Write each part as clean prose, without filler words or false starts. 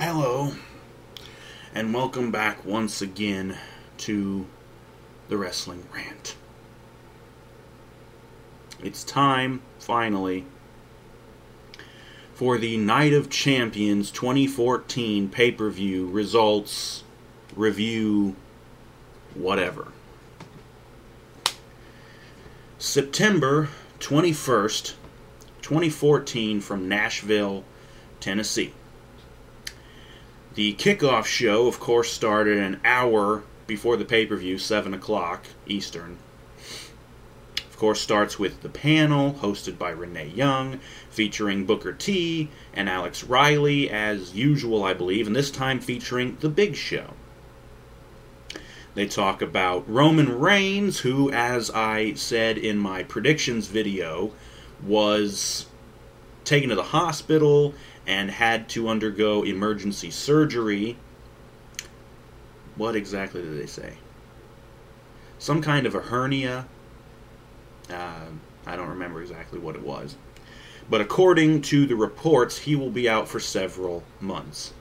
Hello, and welcome back once again to the Wrestling Rant. It's time, finally, for the Night of Champions 2014 pay-per-view results, review, whatever. September 21st, 2014 from Nashville, Tennessee. The kickoff show, of course, started an hour before the pay-per-view, 7 o'clock Eastern. Of course, starts with the panel, hosted by Renee Young, featuring Booker T and Alex Riley, as usual, I believe, and this time featuring The Big Show. They talk about Roman Reigns, who, as I said in my predictions video, was taken to the hospital and had to undergo emergency surgery. What exactly did they say? Some kind of a hernia. I don't remember exactly what it was. But according to the reports, he will be out for several months.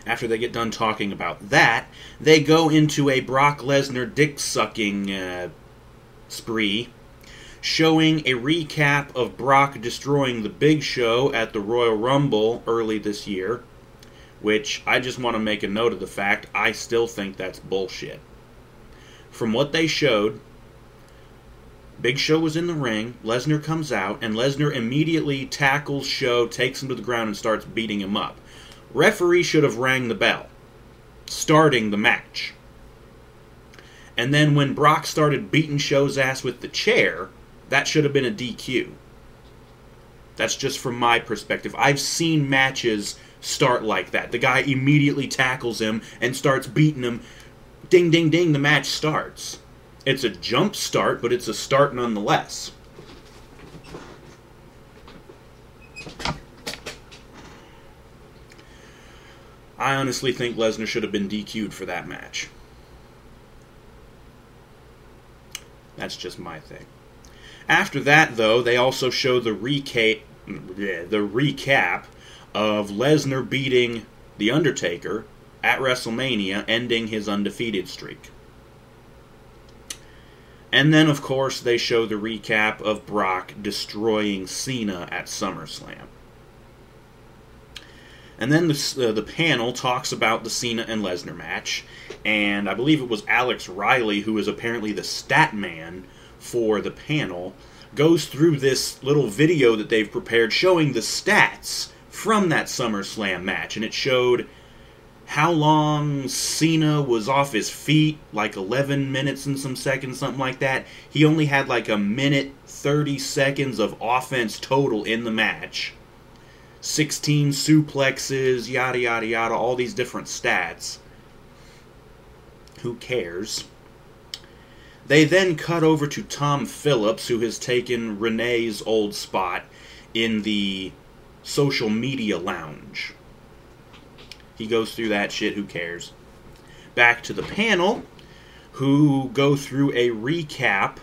After they get done talking about that, they go into a Brock Lesnar dick-sucking spree, showing a recap of Brock destroying the Big Show at the Royal Rumble early this year, which I just want to make a note of the fact I still think that's bullshit. From what they showed, Big Show was in the ring, Lesnar comes out, and Lesnar immediately tackles Show, takes him to the ground, and starts beating him up. Referee should have rang the bell, starting the match. And then when Brock started beating Show's ass with the chair, that should have been a DQ. That's just from my perspective. I've seen matches start like that. The guy immediately tackles him and starts beating him. Ding, ding, ding, the match starts. It's a jump start, but it's a start nonetheless. I honestly think Lesnar should have been DQ'd for that match. That's just my thing. After that, though, they also show the recap of Lesnar beating The Undertaker at WrestleMania, ending his undefeated streak. And then, of course, they show the recap of Brock destroying Cena at SummerSlam. And then the panel talks about the Cena and Lesnar match, and I believe it was Alex Riley, who is apparently the stat man for the panel, goes through this little video that they've prepared showing the stats from that SummerSlam match, and it showed how long Cena was off his feet, like 11 minutes and some seconds, something like that. He only had like a minute 30 seconds of offense total in the match. 16 suplexes, yada yada yada, all these different stats. Who cares? They then cut over to Tom Phillips, who has taken Renee's old spot in the social media lounge. He goes through that shit, who cares? Back to the panel, who go through a recap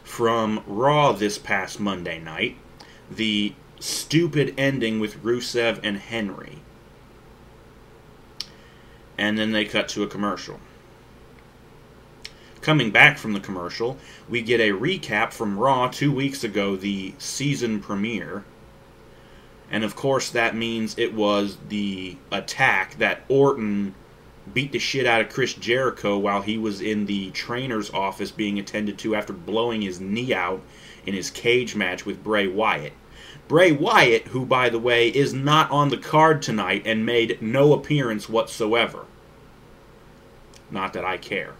from Raw this past Monday night. The stupid ending with Rusev and Henry. And then they cut to a commercial. Coming back from the commercial, we get a recap from Raw 2 weeks ago, the season premiere. And of course that means it was the attack that Orton beat the shit out of Chris Jericho while he was in the trainer's office being attended to after blowing his knee out in his cage match with Bray Wyatt. Bray Wyatt, who, by the way, is not on the card tonight and made no appearance whatsoever. Not that I care.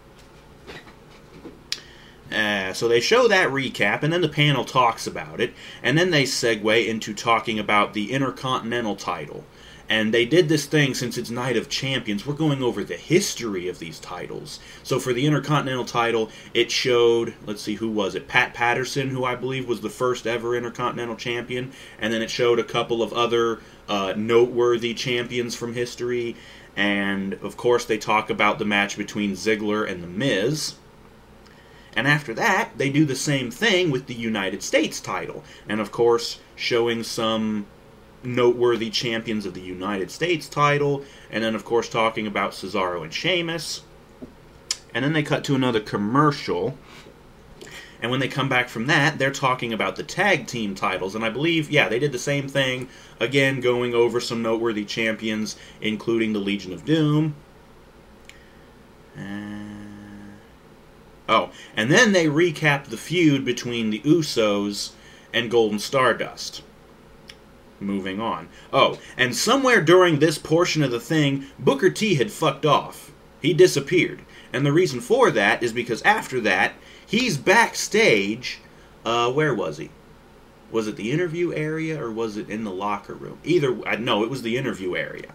So they show that recap, and then the panel talks about it, and then they segue into talking about the Intercontinental title. And they did this thing since it's Night of Champions. We're going over the history of these titles. So for the Intercontinental title, it showed, let's see, who was it? Pat Patterson, who I believe was the first ever Intercontinental champion. And then it showed a couple of other noteworthy champions from history. And, of course, they talk about the match between Ziggler and The Miz. And after that, they do the same thing with the United States title. And, of course, showing some noteworthy champions of the United States title, and then, of course, talking about Cesaro and Sheamus. And then they cut to another commercial, and when they come back from that, they're talking about the tag team titles, and I believe, yeah, they did the same thing, again, going over some noteworthy champions, including the Legion of Doom. And then they recap the feud between the Usos and Golden Stardust. Moving on. Oh, and somewhere during this portion of the thing, Booker T had fucked off. He disappeared. And the reason for that is because after that, he's backstage. Where was he? Was it the interview area or was it in the locker room? No, it was the interview area.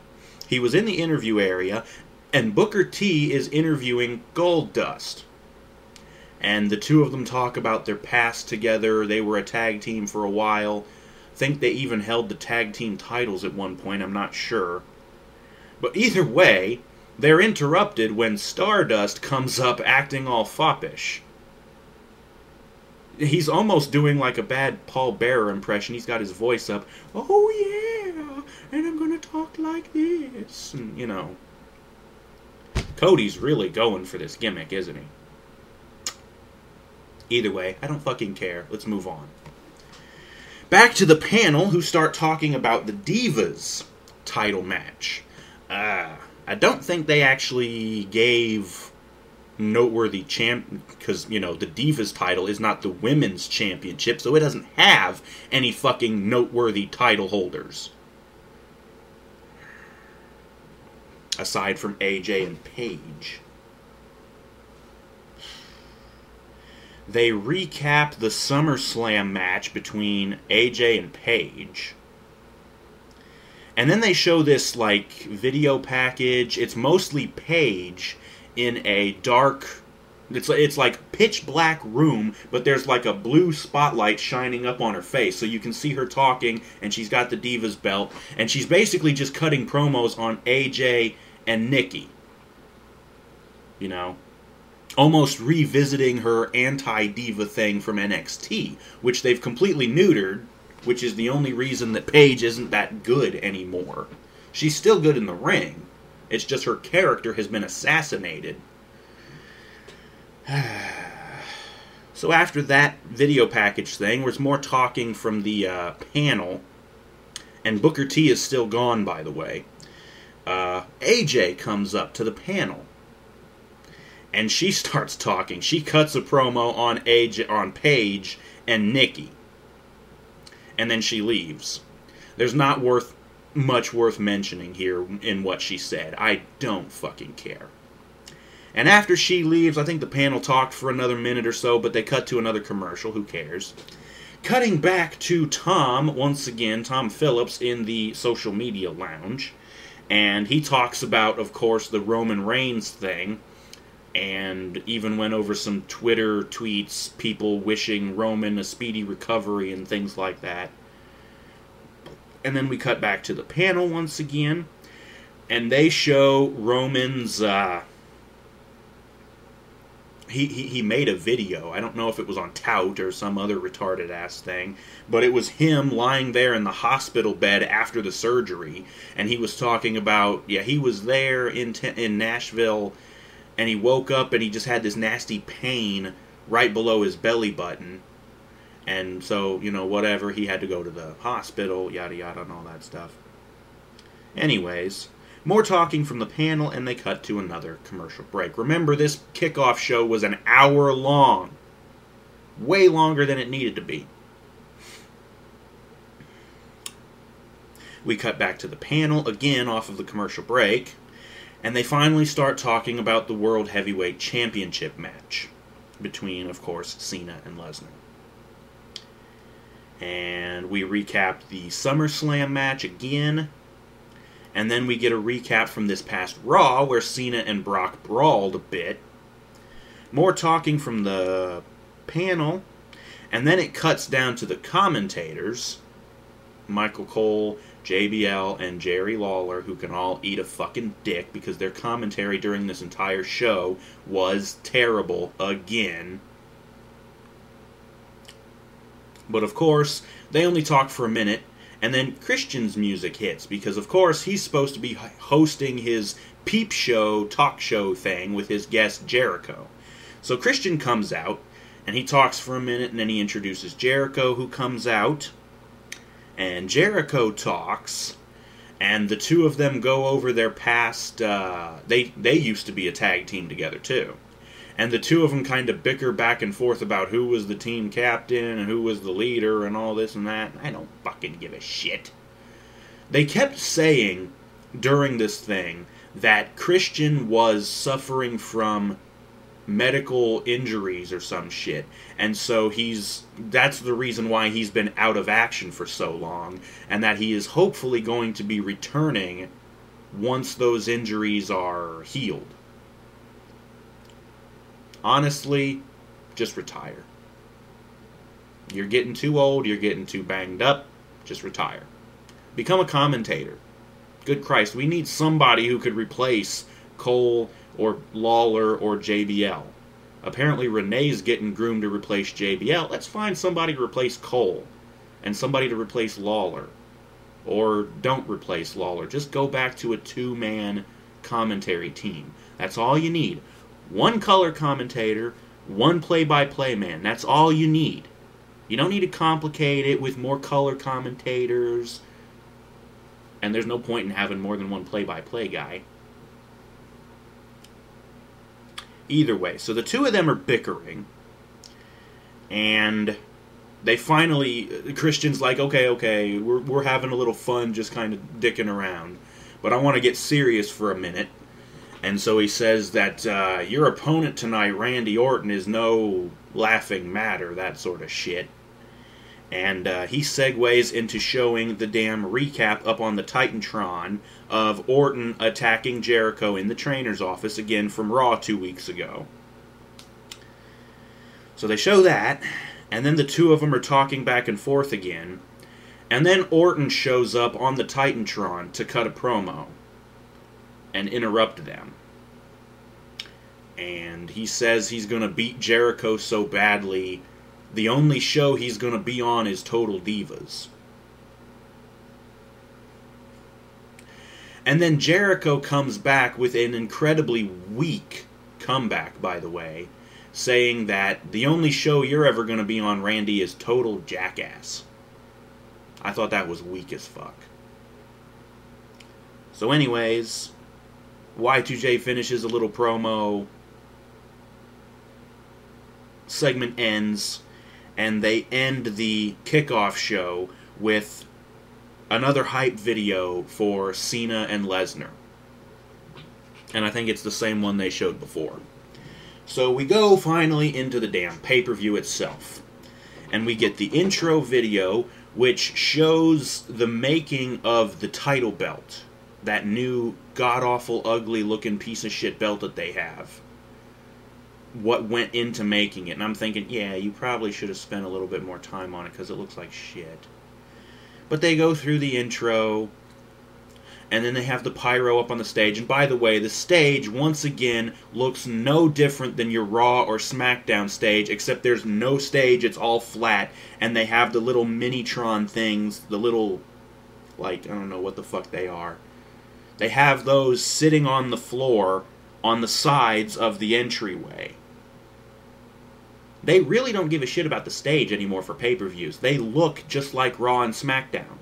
He was in the interview area, and Booker T is interviewing Goldust. And the two of them talk about their past together. They were a tag team for a while. I think they even held the tag team titles at one point. I'm not sure. But either way, they're interrupted when Stardust comes up acting all foppish. He's almost doing like a bad Paul Bearer impression. He's got his voice up. Oh yeah, and I'm going to talk like this. And, you know. Cody's really going for this gimmick, isn't he? Either way, I don't fucking care. Let's move on. Back to the panel, who start talking about the Divas title match. I don't think they actually gave noteworthy champ, because, you know, the Divas title is not the women's championship, so it doesn't have any fucking noteworthy title holders. Aside from AJ and Paige. They recap the SummerSlam match between AJ and Paige. And then they show this, like, video package. It's mostly Paige in a dark... It's like pitch black room, but there's like a blue spotlight shining up on her face. So you can see her talking, and she's got the Divas belt. And she's basically just cutting promos on AJ and Nikki. You know? Almost revisiting her anti-diva thing from NXT, which they've completely neutered, which is the only reason that Paige isn't that good anymore. She's still good in the ring. It's just her character has been assassinated. So after that video package thing, there's more talking from the panel, and Booker T is still gone, by the way. AJ comes up to the panel. And she starts talking. She cuts a promo on Paige and Nikki. And then she leaves. There's not much worth mentioning here in what she said. I don't fucking care. And after she leaves, I think the panel talked for another minute or so, but they cut to another commercial. Who cares? Cutting back to Tom, once again, Tom Phillips in the social media lounge. And he talks about, of course, the Roman Reigns thing. And even went over some Twitter tweets, people wishing Roman a speedy recovery and things like that. And then we cut back to the panel once again, and they show Roman's, he made a video. I don't know if it was on Tout or some other retarded-ass thing, but it was him lying there in the hospital bed after the surgery, and he was talking about, yeah, he was there in Nashville, and he woke up and he just had this nasty pain right below his belly button. And so, you know, whatever, he had to go to the hospital, yada yada and all that stuff. Anyways, more talking from the panel, and they cut to another commercial break. Remember, this kickoff show was an hour long. Way longer than it needed to be. We cut back to the panel, again off of the commercial break. And they finally start talking about the World Heavyweight Championship match between, of course, Cena and Lesnar. And we recap the SummerSlam match again. And then we get a recap from this past Raw, where Cena and Brock brawled a bit. More talking from the panel. And then it cuts down to the commentators. Michael Cole, JBL, and Jerry Lawler, who can all eat a fucking dick because their commentary during this entire show was terrible again. But of course, they only talk for a minute, And then Christian's music hits, because of course he's supposed to be hosting his peep show, talk show thing with his guest Jericho. So Christian comes out, and he talks for a minute, and then he introduces Jericho, who comes out. And Jericho talks, and the two of them go over their past. They used to be a tag team together, too. And the two of them kind of bicker back and forth about who was the team captain and who was the leader and all this and that. I don't fucking give a shit. They kept saying during this thing that Christian was suffering from medical injuries or some shit. And so that's the reason why he's been out of action for so long. And that he is hopefully going to be returning once those injuries are healed. Honestly, just retire. You're getting too old, you're getting too banged up, just retire. Become a commentator. Good Christ, we need somebody who could replace Cole or Lawler or JBL. Apparently Renee's getting groomed to replace JBL. Let's find somebody to replace Cole and somebody to replace Lawler. Or don't replace Lawler. Just go back to a two-man commentary team. That's all you need. One color commentator, one play-by-play man. That's all you need. You don't need to complicate it with more color commentators. And there's no point in having more than one play-by-play guy. Either way, so the two of them are bickering. And they finally, Christian's like, okay, we're having a little fun just kind of dicking around. But I want to get serious for a minute. And so he says that your opponent tonight, Randy Orton, is no laughing matter, that sort of shit. And he segues into showing the damn recap up on the Titantron of Orton attacking Jericho in the trainer's office, again from Raw 2 weeks ago. So they show that, and then the two of them are talking back and forth again. And then Orton shows up on the Titantron to cut a promo and interrupt them. And he says he's going to beat Jericho so badly, the only show he's going to be on is Total Divas. And then Jericho comes back with an incredibly weak comeback, by the way, saying that the only show you're ever going to be on, Randy, is Total Jackass. I thought that was weak as fuck. So anyways, Y2J finishes a little promo, segment ends, and they end the kickoff show with another hype video for Cena and Lesnar. And I think it's the same one they showed before. So we go finally into the damn pay-per-view itself. And we get the intro video, which shows the making of the title belt. That new, god-awful, ugly-looking piece of shit belt that they have. What went into making it. And I'm thinking, yeah, you probably should have spent a little bit more time on it, because it looks like shit. But they go through the intro, and then they have the pyro up on the stage. And by the way, the stage, once again, looks no different than your Raw or SmackDown stage, except there's no stage, it's all flat, and they have the little Minitron things, the little, like, I don't know what the fuck they are. They have those sitting on the floor on the sides of the entryway. They really don't give a shit about the stage anymore for pay-per-views. They look just like Raw and SmackDown.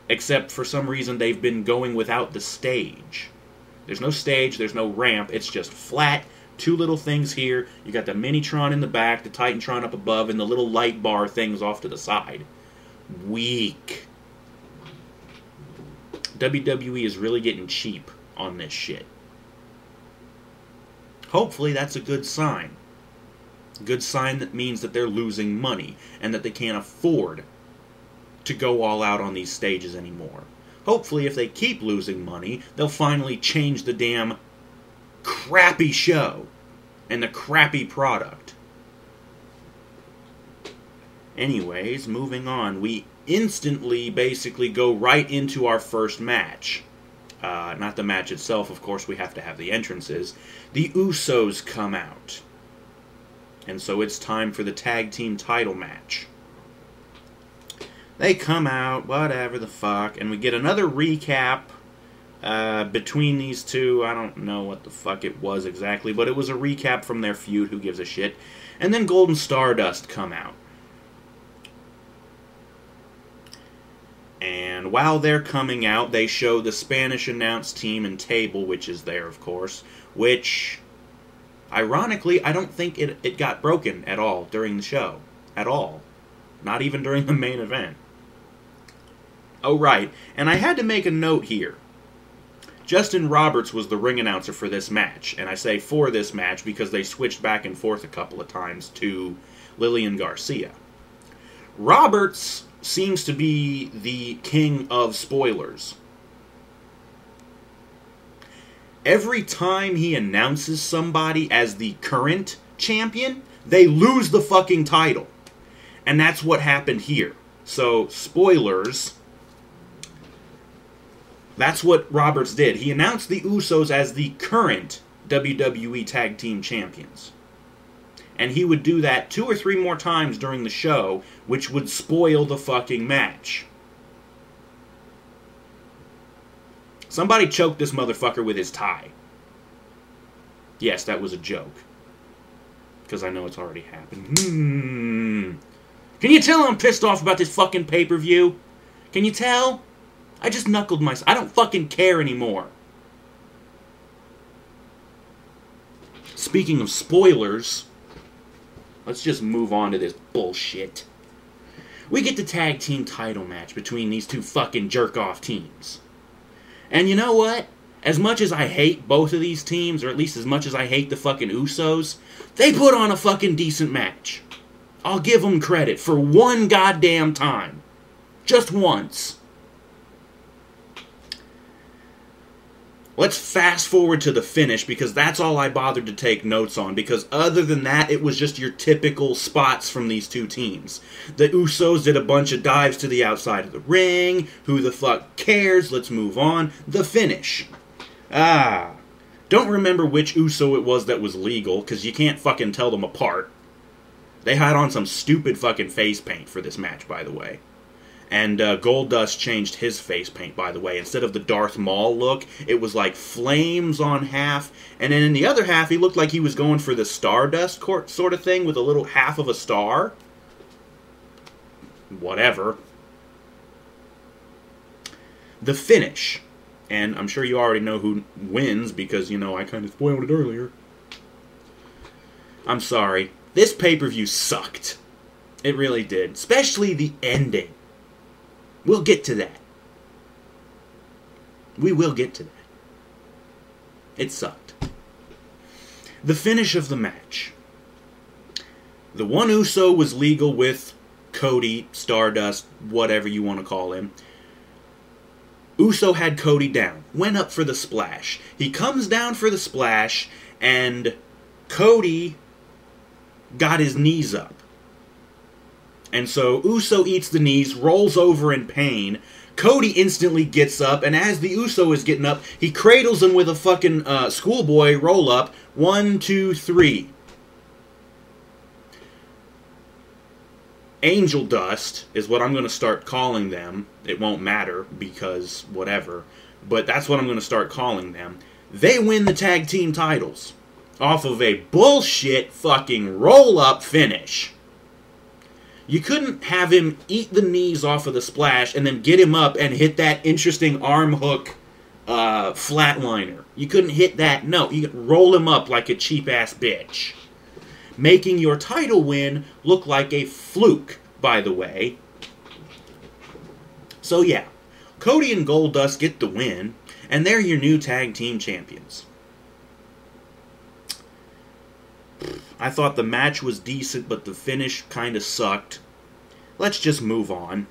Except for some reason they've been going without the stage. There's no stage, there's no ramp, it's just flat, two little things here. You got the Minitron in the back, the Titantron up above, and the little light bar things off to the side. Weak. WWE is really getting cheap on this shit. Hopefully that's a good sign. Good sign that means that they're losing money and that they can't afford to go all out on these stages anymore. Hopefully if they keep losing money, they'll finally change the damn crappy show and the crappy product. Anyways, moving on. We instantly basically go right into our first match. Not the match itself, of course, we have to have the entrances. The Usos come out. And so it's time for the tag team title match. They come out, whatever the fuck, and we get another recap between these two. I don't know what the fuck it was exactly, but it was a recap from their feud, who gives a shit. And then Golden Stardust come out. And while they're coming out, they show the Spanish announce team and table, which is there, of course, which, ironically, I don't think it got broken at all during the show. At all. Not even during the main event. Oh, right, and I had to make a note here. Justin Roberts was the ring announcer for this match, and I say for this match because they switched back and forth a couple of times to Lillian Garcia. Roberts seems to be the king of spoilers. Every time he announces somebody as the current champion, they lose the fucking title. And that's what happened here. So, spoilers. That's what Roberts did. He announced the Usos as the current WWE Tag Team Champions. And he would do that 2 or 3 more times during the show, which would spoil the fucking match. Somebody choked this motherfucker with his tie. Yes, that was a joke. Because I know it's already happened. Can you tell I'm pissed off about this fucking pay-per-view? Can you tell? I just knuckled myself. I don't fucking care anymore. Speaking of spoilers, let's just move on to this bullshit. We get the tag team title match between these two fucking jerk-off teams. And you know what? As much as I hate both of these teams, or at least as much as I hate the fucking Usos, they put on a fucking decent match. I'll give them credit for one goddamn time. Just once. Let's fast forward to the finish, because that's all I bothered to take notes on, because other than that, it was just your typical spots from these two teams. The Usos did a bunch of dives to the outside of the ring. Who the fuck cares? Let's move on. The finish. Don't remember which Uso it was that was legal, because you can't fucking tell them apart. They had on some stupid fucking face paint for this match, by the way. And Goldust changed his face paint, by the way. Instead of the Darth Maul look, it was like flames on half. And then in the other half, he looked like he was going for the Stardust sort of thing with a little half of a star. Whatever. The finish. And I'm sure you already know who wins because, you know, I kind of spoiled it earlier. I'm sorry. This pay-per-view sucked. It really did. Especially the ending. We'll get to that. We will get to that. It sucked. The finish of the match. The one Uso was legal with Cody, Stardust, whatever you want to call him. Uso had Cody down. Went up for the splash. He comes down for the splash, and Cody got his knees up. And so Uso eats the knees, rolls over in pain. Cody instantly gets up, and as the Uso is getting up, he cradles him with a fucking schoolboy roll-up. 1, 2, 3. Angel Dust is what I'm going to start calling them. It won't matter, because whatever. But that's what I'm going to start calling them. They win the tag team titles off of a bullshit fucking roll-up finish. You couldn't have him eat the knees off of the splash and then get him up and hit that interesting arm hook flatliner. You couldn't hit that. No, you could roll him up like a cheap-ass bitch. Making your title win look like a fluke, by the way. So yeah, Cody and Goldust get the win, and they're your new tag team champions. I thought the match was decent, but the finish kind of sucked. Let's just move on.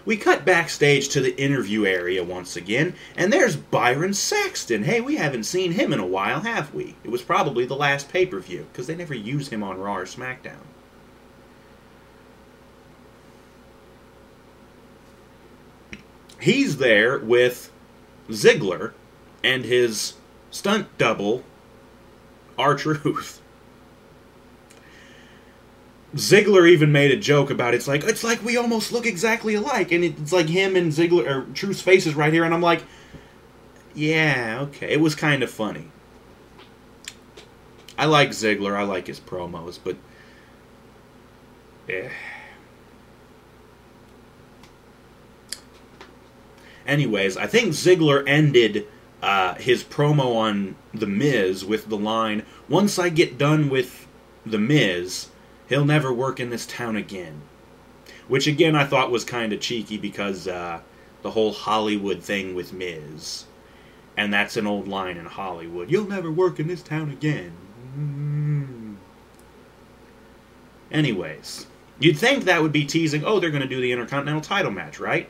We cut backstage to the interview area once again, and there's Byron Saxton. Hey, we haven't seen him in a while, have we? It was probably the last pay-per-view, because they never use him on Raw or SmackDown. He's there with Ziggler and his stunt double, R-Truth. Ziggler even made a joke about it. It's like we almost look exactly alike, and it's like him and Ziggler or Truth's faces right here, and I'm like, yeah, okay. It was kind of funny. I like Ziggler. I like his promos, but anyways, I think Ziggler ended his promo on The Miz with the line, "Once I get done with The Miz, he'll never work in this town again." Which, again, I thought was kind of cheeky because the whole Hollywood thing with Miz. And that's an old line in Hollywood. "You'll never work in this town again." Anyways, you'd think that would be teasing, oh, they're going to do the Intercontinental title match, right?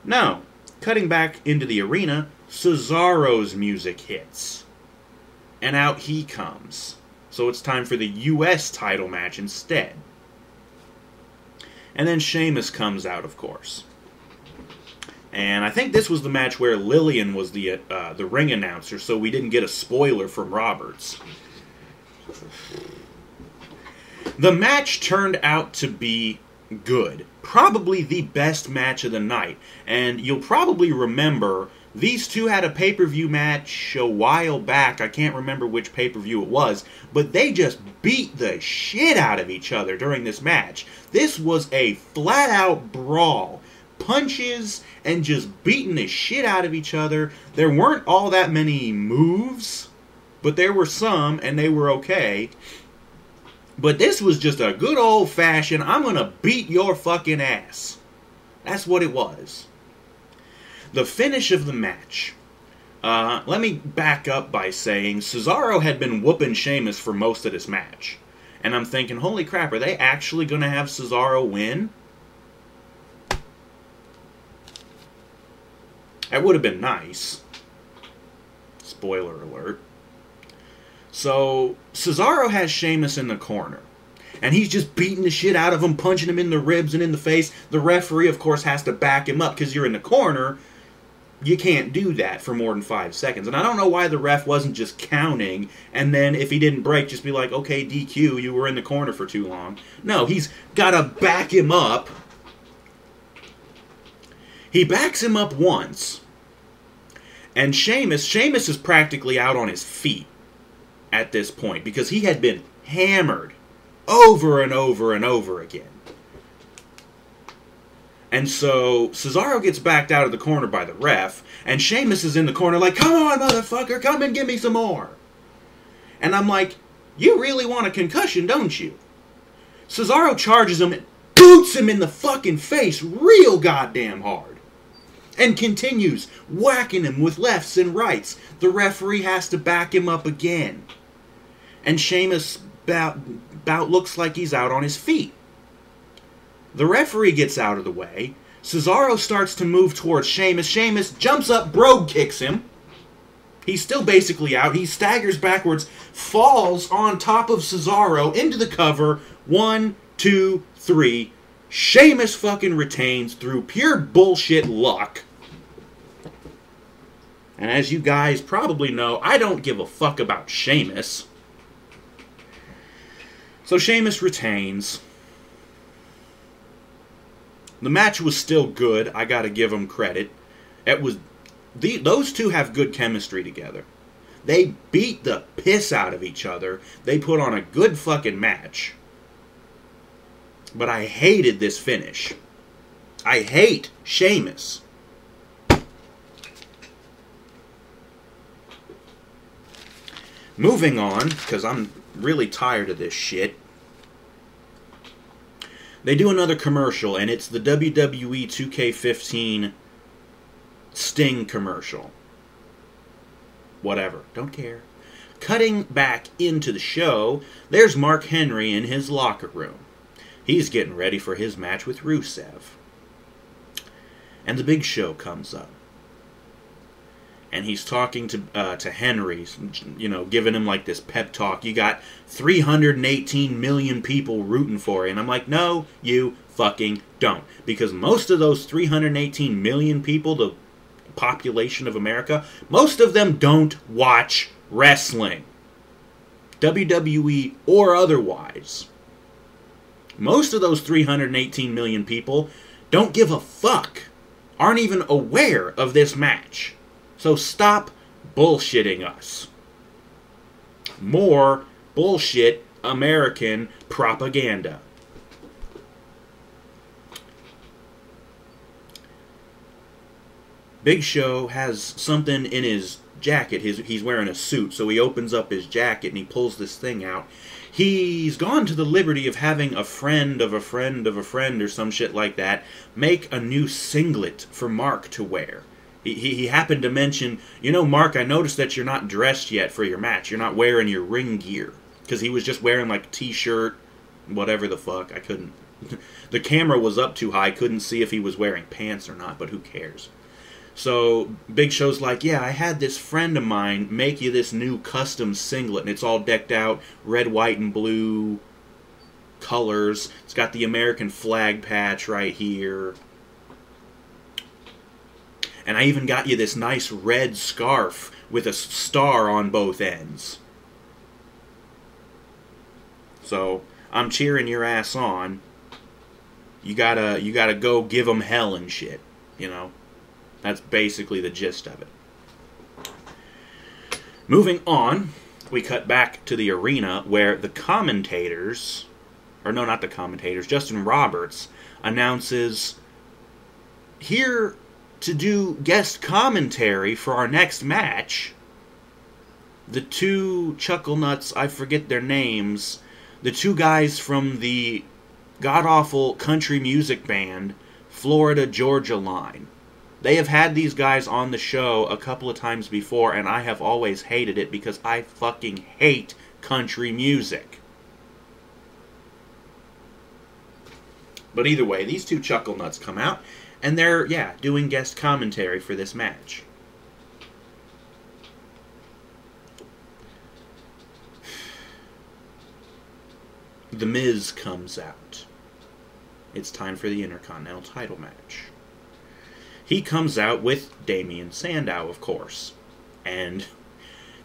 No. Cutting back into the arena, Cesaro's music hits. And out he comes. So it's time for the U.S. title match instead. And then Sheamus comes out, of course. And I think this was the match where Lillian was the ring announcer, so we didn't get a spoiler from Roberts. The match turned out to be good. Probably the best match of the night. And you'll probably remember these two had a pay-per-view match a while back. I can't remember which pay-per-view it was. But they just beat the shit out of each other during this match. This was a flat-out brawl. Punches and just beating the shit out of each other. There weren't all that many moves, but there were some, and they were okay. But this was just a good old-fashioned, I'm gonna beat your fucking ass. That's what it was. The finish of the match. Let me back up by saying Cesaro had been whooping Sheamus for most of this match. And I'm thinking, holy crap, are they actually gonna have Cesaro win? That would have been nice. Spoiler alert. So, Cesaro has Sheamus in the corner. And he's just beating the shit out of him, punching him in the ribs and in the face. The referee, of course, has to back him up because you're in the corner. You can't do that for more than 5 seconds. And I don't know why the ref wasn't just counting, and then if he didn't break, just be like, okay, DQ, you were in the corner for too long. No, he's got to back him up. He backs him up once. And Sheamus is practically out on his feet at this point because he had been hammered over and over and over again. And so Cesaro gets backed out of the corner by the ref, and Sheamus is in the corner like, come on, motherfucker, come and give me some more. And I'm like, you really want a concussion, don't you? Cesaro charges him and boots him in the fucking face real goddamn hard. And continues whacking him with lefts and rights. The referee has to back him up again. And Sheamus about looks like he's out on his feet. The referee gets out of the way. Cesaro starts to move towards Sheamus. Sheamus jumps up, brogue kicks him. He's still basically out. He staggers backwards, falls on top of Cesaro into the cover. 1, 2, 3. Sheamus fucking retains through pure bullshit luck. And as you guys probably know, I don't give a fuck about Sheamus. So Sheamus retains. The match was still good. I gotta give them credit. Those two have good chemistry together. They beat the piss out of each other. They put on a good fucking match. But I hated this finish. I hate Sheamus. Moving on, because I'm really tired of this shit. They do another commercial, and it's the WWE 2K15 Sting commercial. Whatever. Don't care. Cutting back into the show, there's Mark Henry in his locker room. He's getting ready for his match with Rusev. And the Big Show comes up. And he's talking to Henry, you know, giving him like this pep talk. You got 318 million people rooting for you. And I'm like, no, you fucking don't. Because most of those 318 million people, the population of America, most of them don't watch wrestling. WWE or otherwise. Most of those 318 million people don't give a fuck, aren't even aware of this match. So stop bullshitting us. More bullshit American propaganda. Big Show has something in his jacket. He's wearing a suit, so he opens up his jacket and he pulls this thing out. He's gone to the liberty of having a friend of a friend of a friend or some shit like that make a new singlet for Mark to wear. He happened to mention, you know, Mark, I noticed that you're not dressed yet for your match. You're not wearing your ring gear. Because he was just wearing like a t-shirt, whatever the fuck. I couldn't... The camera was up too high. Couldn't see if he was wearing pants or not, but who cares? So Big Show's like, yeah, I had this friend of mine make you this new custom singlet, and it's all decked out, red, white, and blue colors. It's got the American flag patch right here. And I even got you this nice red scarf with a star on both ends. So, I'm cheering your ass on. You gotta go give them hell and shit, you know? That's basically the gist of it. Moving on, we cut back to the arena where the commentators, or no, not the commentators, Justin Roberts announces, here to do guest commentary for our next match, the two chuckle nuts, I forget their names, the two guys from the god-awful country music band, Florida Georgia Line. They have had these guys on the show a couple of times before, and I have always hated it because I fucking hate country music. But either way, these two chuckle nuts come out, and they're, yeah, doing guest commentary for this match. The Miz comes out. It's time for the Intercontinental title match. He comes out with Damien Sandow, of course. And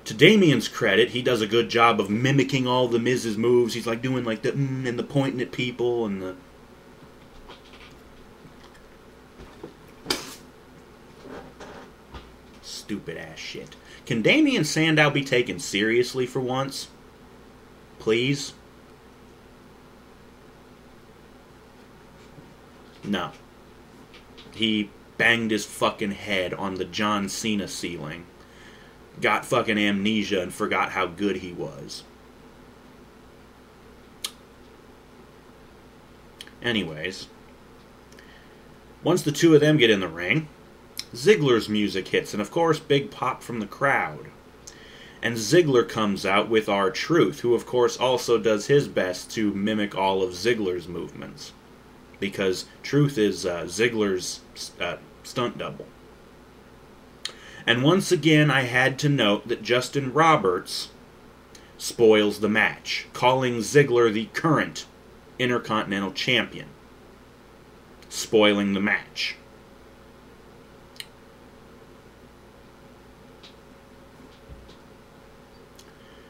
to Damien's credit, he does a good job of mimicking all the Miz's moves. He's like doing like the and the pointing at people and the... Stupid ass shit. Can Damien Sandow be taken seriously for once? Please? No. He banged his fucking head on the John Cena ceiling, got fucking amnesia, and forgot how good he was. Anyways, once the two of them get in the ring, Ziggler's music hits, and of course, big pop from the crowd. And Ziggler comes out with R-Truth, who of course also does his best to mimic all of Ziggler's movements, because Truth is Ziggler's stunt double. And once again, I had to note that Justin Roberts spoils the match, calling Ziggler the current Intercontinental Champion. Spoiling the match.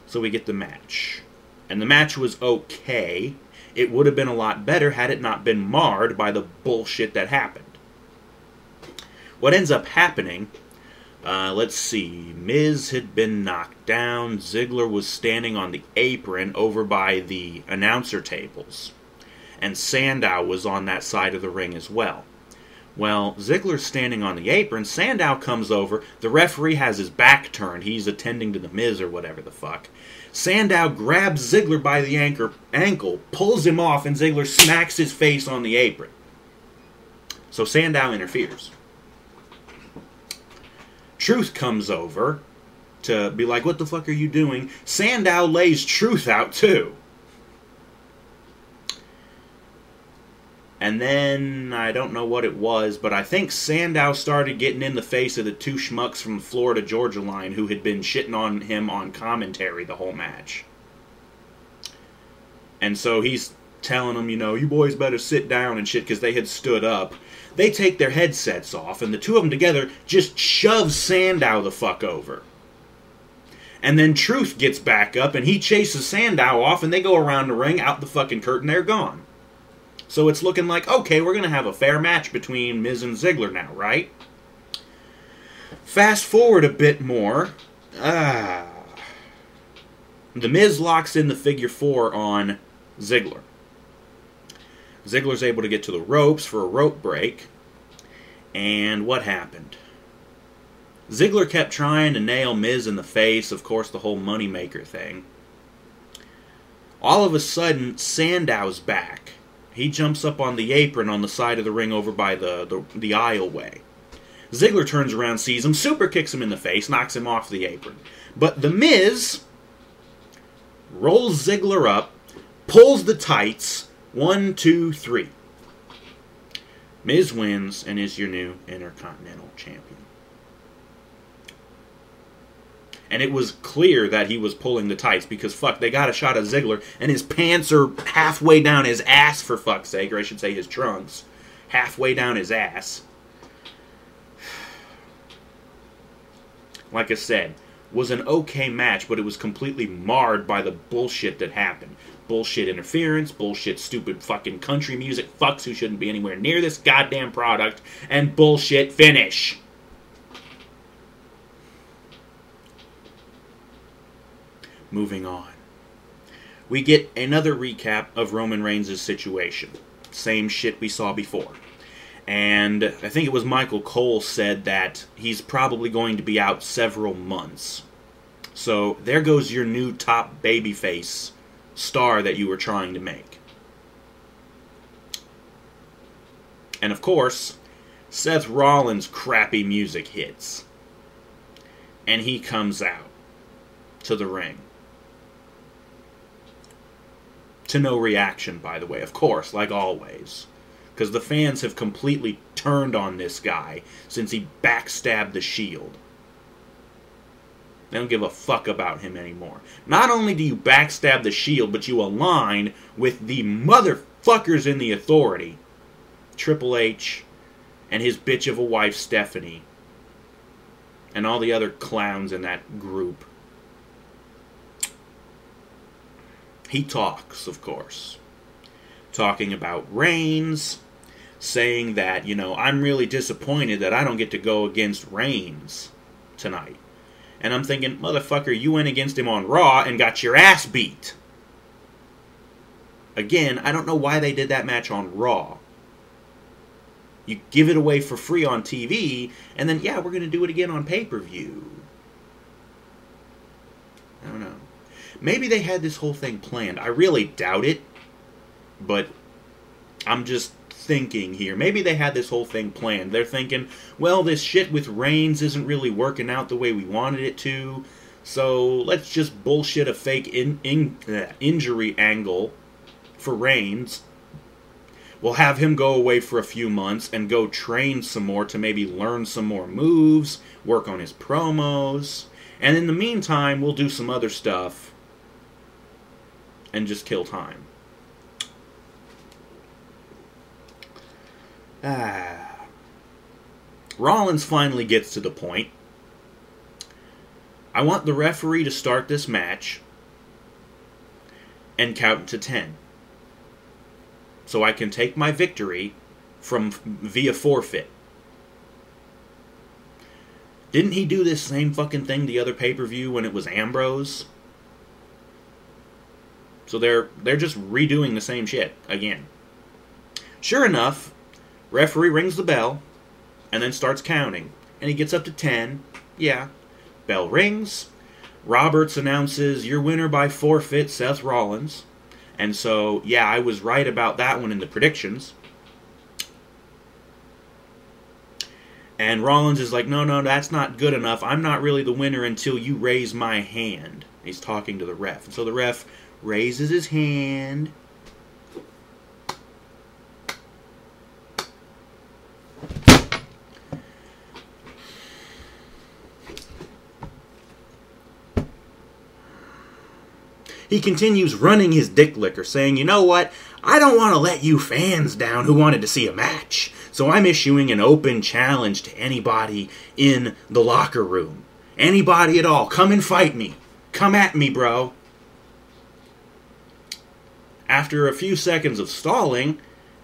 So we get the match. And the match was okay. It would have been a lot better had it not been marred by the bullshit that happened. What ends up happening, let's see, Miz had been knocked down, Ziggler was standing on the apron over by the announcer tables, and Sandow was on that side of the ring as well. Well, Ziggler's standing on the apron, Sandow comes over, the referee has his back turned, he's attending to the Miz or whatever the fuck. Sandow grabs Ziggler by the ankle, pulls him off, and Ziggler smacks his face on the apron. So Sandow interferes. Truth comes over to be like, what the fuck are you doing? Sandow lays Truth out too. And then, I don't know what it was, but I think Sandow started getting in the face of the two schmucks from the Florida Georgia Line who had been shitting on him on commentary the whole match. And so he's telling them, you know, you boys better sit down and shit, because they had stood up. They take their headsets off, and the two of them together just shove Sandow the fuck over. And then Truth gets back up, and he chases Sandow off, and they go around the ring, out the fucking curtain, they're gone. So it's looking like, okay, we're going to have a fair match between Miz and Ziggler now, right? Fast forward a bit more. The Miz locks in the figure 4 on Ziggler. Ziggler's able to get to the ropes for a rope break. And what happened? Ziggler kept trying to nail Miz in the face, of course, the whole moneymaker thing. All of a sudden, Sandow's back. He jumps up on the apron on the side of the ring over by the aisleway. Ziggler turns around, sees him, super kicks him in the face, knocks him off the apron. But the Miz rolls Ziggler up, pulls the tights, 1, 2, 3. Miz wins and is your new Intercontinental Champion. And it was clear that he was pulling the tights because, fuck, they got a shot of Ziggler and his pants are halfway down his ass, for fuck's sake, or I should say his trunks. Halfway down his ass. Like I said, was an okay match, but it was completely marred by the bullshit that happened. Bullshit interference, bullshit stupid fucking country music fucks who shouldn't be anywhere near this goddamn product, and bullshit finish. Moving on. We get another recap of Roman Reigns' situation. Same shit we saw before. And I think it was Michael Cole said that he's probably going to be out several months. So there goes your new top babyface star that you were trying to make. And of course, Seth Rollins' crappy music hits. And he comes out to the ring. To no reaction, by the way, of course, like always. Because the fans have completely turned on this guy since he backstabbed the Shield. They don't give a fuck about him anymore. Not only do you backstab the Shield, but you align with the motherfuckers in the Authority. Triple H and his bitch of a wife, Stephanie. And all the other clowns in that group. He talks, of course. Talking about Reigns. Saying that, I'm really disappointed that I don't get to go against Reigns tonight. And I'm thinking, motherfucker, you went against him on Raw and got your ass beat. Again, I don't know why they did that match on Raw. You give it away for free on TV, and then, we're going to do it again on pay-per-view. I don't know. Maybe they had this whole thing planned. I really doubt it. But I'm just thinking here. Maybe they had this whole thing planned. They're thinking, well, this shit with Reigns isn't really working out the way we wanted it to. So let's just bullshit a fake injury angle for Reigns. We'll have him go away for a few months and go train some more to maybe learn some more moves, work on his promos. And in the meantime, we'll do some other stuff and just kill time. Rollins finally gets to the point. I want the referee to start this match and count to 10. So I can take my victory via forfeit. Didn't he do this same fucking thing the other pay-per-view when it was Ambrose? So they're just redoing the same shit again. Sure enough, referee rings the bell and then starts counting. And he gets up to 10. Yeah. Bell rings. Roberts announces, your winner by forfeit, Seth Rollins. And so, I was right about that one in the predictions. And Rollins is like, no, that's not good enough. I'm not really the winner until you raise my hand. He's talking to the ref. And so the ref raises his hand. He continues running his dick licker, saying, you know what? I don't want to let you fans down who wanted to see a match. So I'm issuing an open challenge to anybody in the locker room. Anybody at all. Come and fight me. Come at me, bro. After a few seconds of stalling,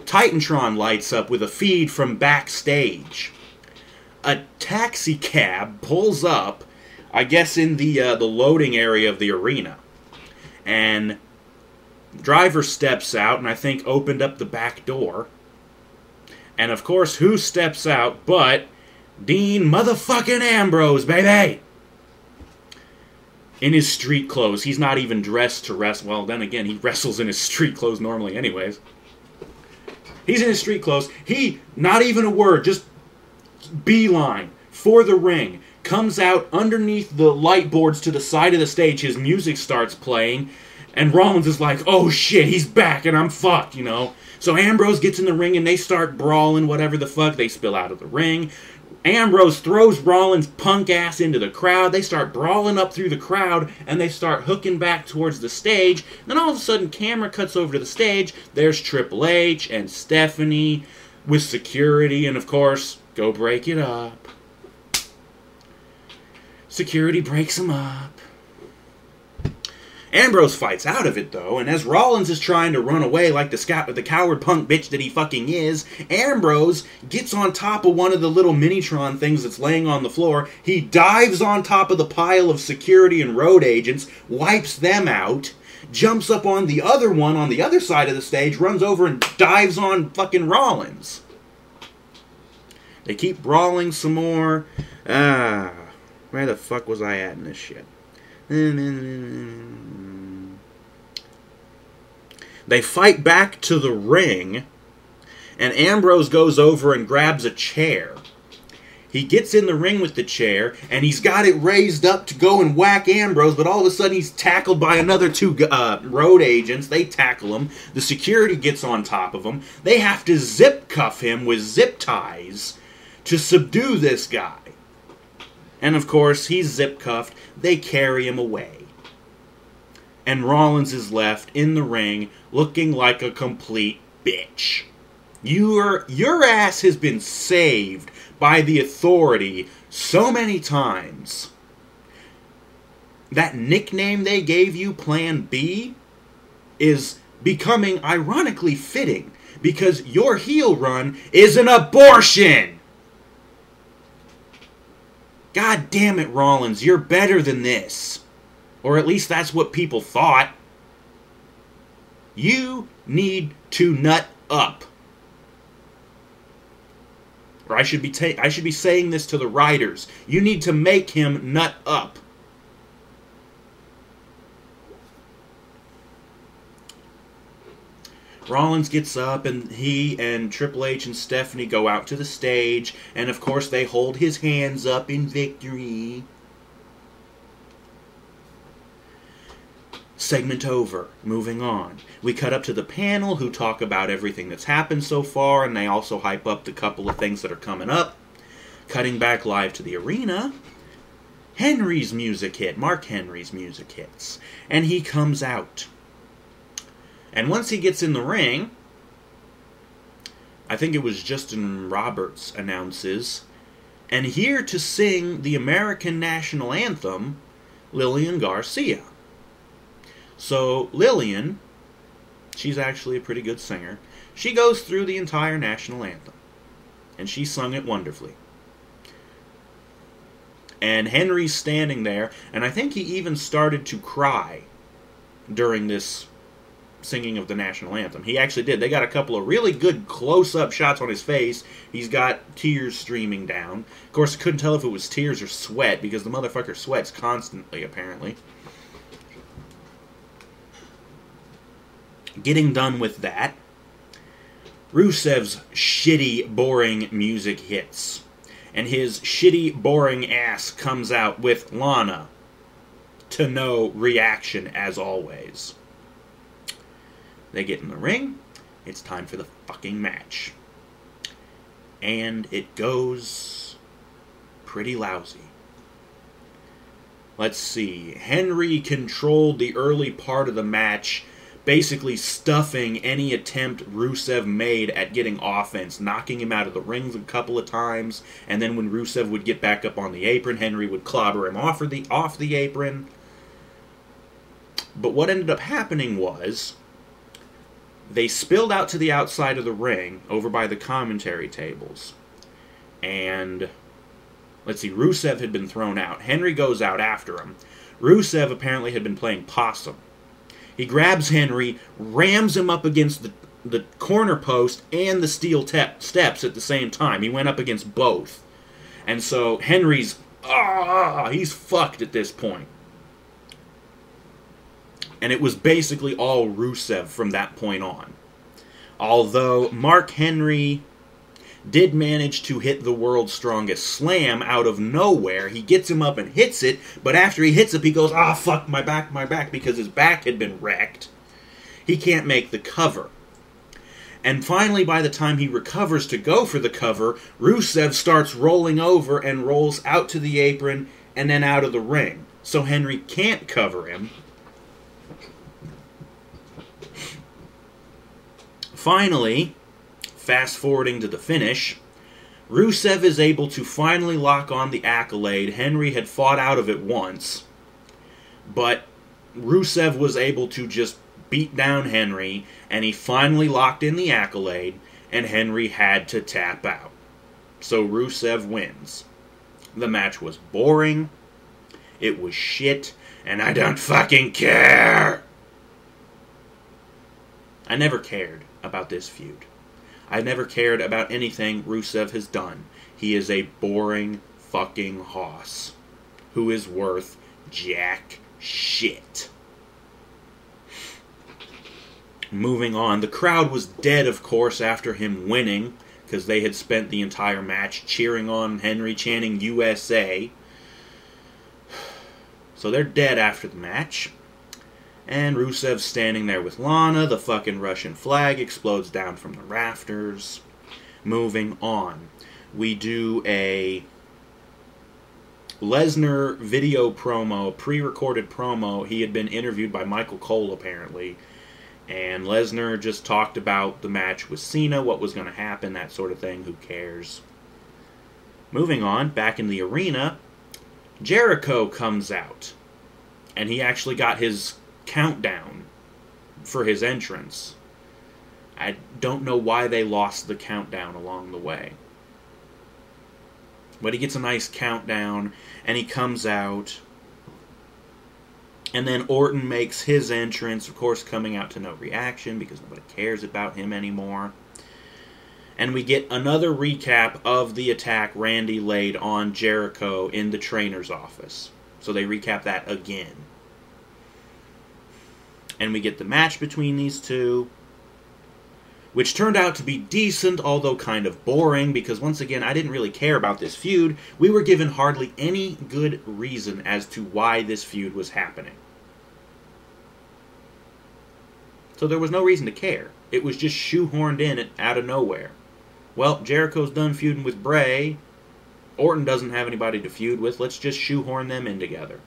Titantron lights up with a feed from backstage. A taxi cab pulls up, I guess in the loading area of the arena. And the driver steps out and I think opened up the back door. And of course, who steps out but Dean motherfucking Ambrose, baby! In his street clothes. He's not even dressed to wrestle. Well, then again, he wrestles in his street clothes normally anyways. He's in his street clothes. He, not even a word, just beeline for the ring. Comes out underneath the light boards to the side of the stage. His music starts playing. And Rollins is like, oh shit, he's back and I'm fucked, you know. So Ambrose gets in the ring and they start brawling, whatever the fuck. They spill out of the ring. Ambrose throws Rollins' punk ass into the crowd. They start brawling up through the crowd, and they start hooking back towards the stage. Then all of a sudden, camera cuts over to the stage. There's Triple H and Stephanie with security, and of course, go break it up. Security breaks them up. Ambrose fights out of it, though, and as Rollins is trying to run away like the coward punk bitch that he fucking is, Ambrose gets on top of one of the little Minitron things that's laying on the floor. He dives on top of the pile of security and road agents, wipes them out, jumps up on the other one on the other side of the stage, runs over and dives on fucking Rollins. They keep brawling some more. Where the fuck was I at in this shit? They fight back to the ring, and Ambrose goes over and grabs a chair. He gets in the ring with the chair, and he's got it raised up to go and whack Ambrose, but all of a sudden he's tackled by another two road agents. They tackle him. The security gets on top of him. They have to zip cuff him with zip ties to subdue this guy. And of course, he's zip cuffed. They carry him away. And Rollins is left in the ring looking like a complete bitch. Your ass has been saved by the Authority so many times. That nickname they gave you, Plan B, is becoming ironically fitting because your heel run is an abortion. God damn it, Rollins, you're better than this. Or at least that's what people thought. You need to nut up. Or I should be saying this to the writers. You need to make him nut up. Rollins gets up, and he and Triple H and Stephanie go out to the stage, and of course they hold his hands up in victory. Segment over. Moving on. We cut up to the panel, who talk about everything that's happened so far, and they also hype up the couple of things that are coming up. Cutting back live to the arena, Henry's music hit. Mark Henry's music hits. And he comes out. And once he gets in the ring, I think it was Justin Roberts announces, and here to sing the American National Anthem, Lillian Garcia. So Lillian, she's actually a pretty good singer. She goes through the entire National Anthem, and she sung it wonderfully. And Henry's standing there, and I think he even started to cry during this singing of the National Anthem. He actually did. They got a couple of really good close-up shots on his face. He's got tears streaming down. Of course, I couldn't tell if it was tears or sweat, because the motherfucker sweats constantly, apparently. Getting done with that, Rusev's shitty, boring music hits. And his shitty, boring ass comes out with Lana. To no reaction, as always. They get in the ring. It's time for the fucking match. And it goes pretty lousy. Let's see. Henry controlled the early part of the match, basically stuffing any attempt Rusev made at getting offense, knocking him out of the ring a couple of times, and then when Rusev would get back up on the apron, Henry would clobber him off the apron. But what ended up happening was They spilled out to the outside of the ring, over by the commentary tables. And, let's see, Rusev had been thrown out. Henry goes out after him. Rusev apparently had been playing possum. He grabs Henry, rams him up against the corner post and the steel steps at the same time. He went up against both. And so Henry's, he's fucked at this point. And it was basically all Rusev from that point on. Although Mark Henry did manage to hit the world's strongest slam out of nowhere. He gets him up and hits it, but after he hits it, he goes, fuck, my back, because his back had been wrecked. He can't make the cover. And finally, by the time he recovers to go for the cover, Rusev starts rolling over and rolls out to the apron and then out of the ring. So Henry can't cover him. Finally, fast-forwarding to the finish, Rusev is able to finally lock on the Accolade. Henry had fought out of it once, but Rusev was able to just beat down Henry, and he finally locked in the Accolade, and Henry had to tap out. So Rusev wins. The match was boring, it was shit, and I don't fucking care! I never cared about this feud. I never cared about anything Rusev has done. He is a boring fucking hoss who is worth jack shit. Moving on, the crowd was dead, of course, after him winning, because they had spent the entire match cheering on Henry, chanting USA. So they're dead after the match. And Rusev's standing there with Lana. The fucking Russian flag explodes down from the rafters. Moving on. We do a Lesnar video promo, pre-recorded promo. He had been interviewed by Michael Cole, apparently. And Lesnar just talked about the match with Cena, what was going to happen, that sort of thing. Who cares? Moving on, back in the arena, Jericho comes out. And he actually got his countdown for his entrance. I don't know why they lost the countdown along the way. But he gets a nice countdown, and he comes out. And then Orton makes his entrance, of course coming out to no reaction, because nobody cares about him anymore. And we get another recap of the attack Randy laid on Jericho in the trainer's office. So they recap that again. And we get the match between these two, which turned out to be decent, although kind of boring, because once again, I didn't really care about this feud. We were given hardly any good reason as to why this feud was happening. So there was no reason to care. It was just shoehorned in out of nowhere. Well, Jericho's done feuding with Bray. Orton doesn't have anybody to feud with. Let's just shoehorn them in together.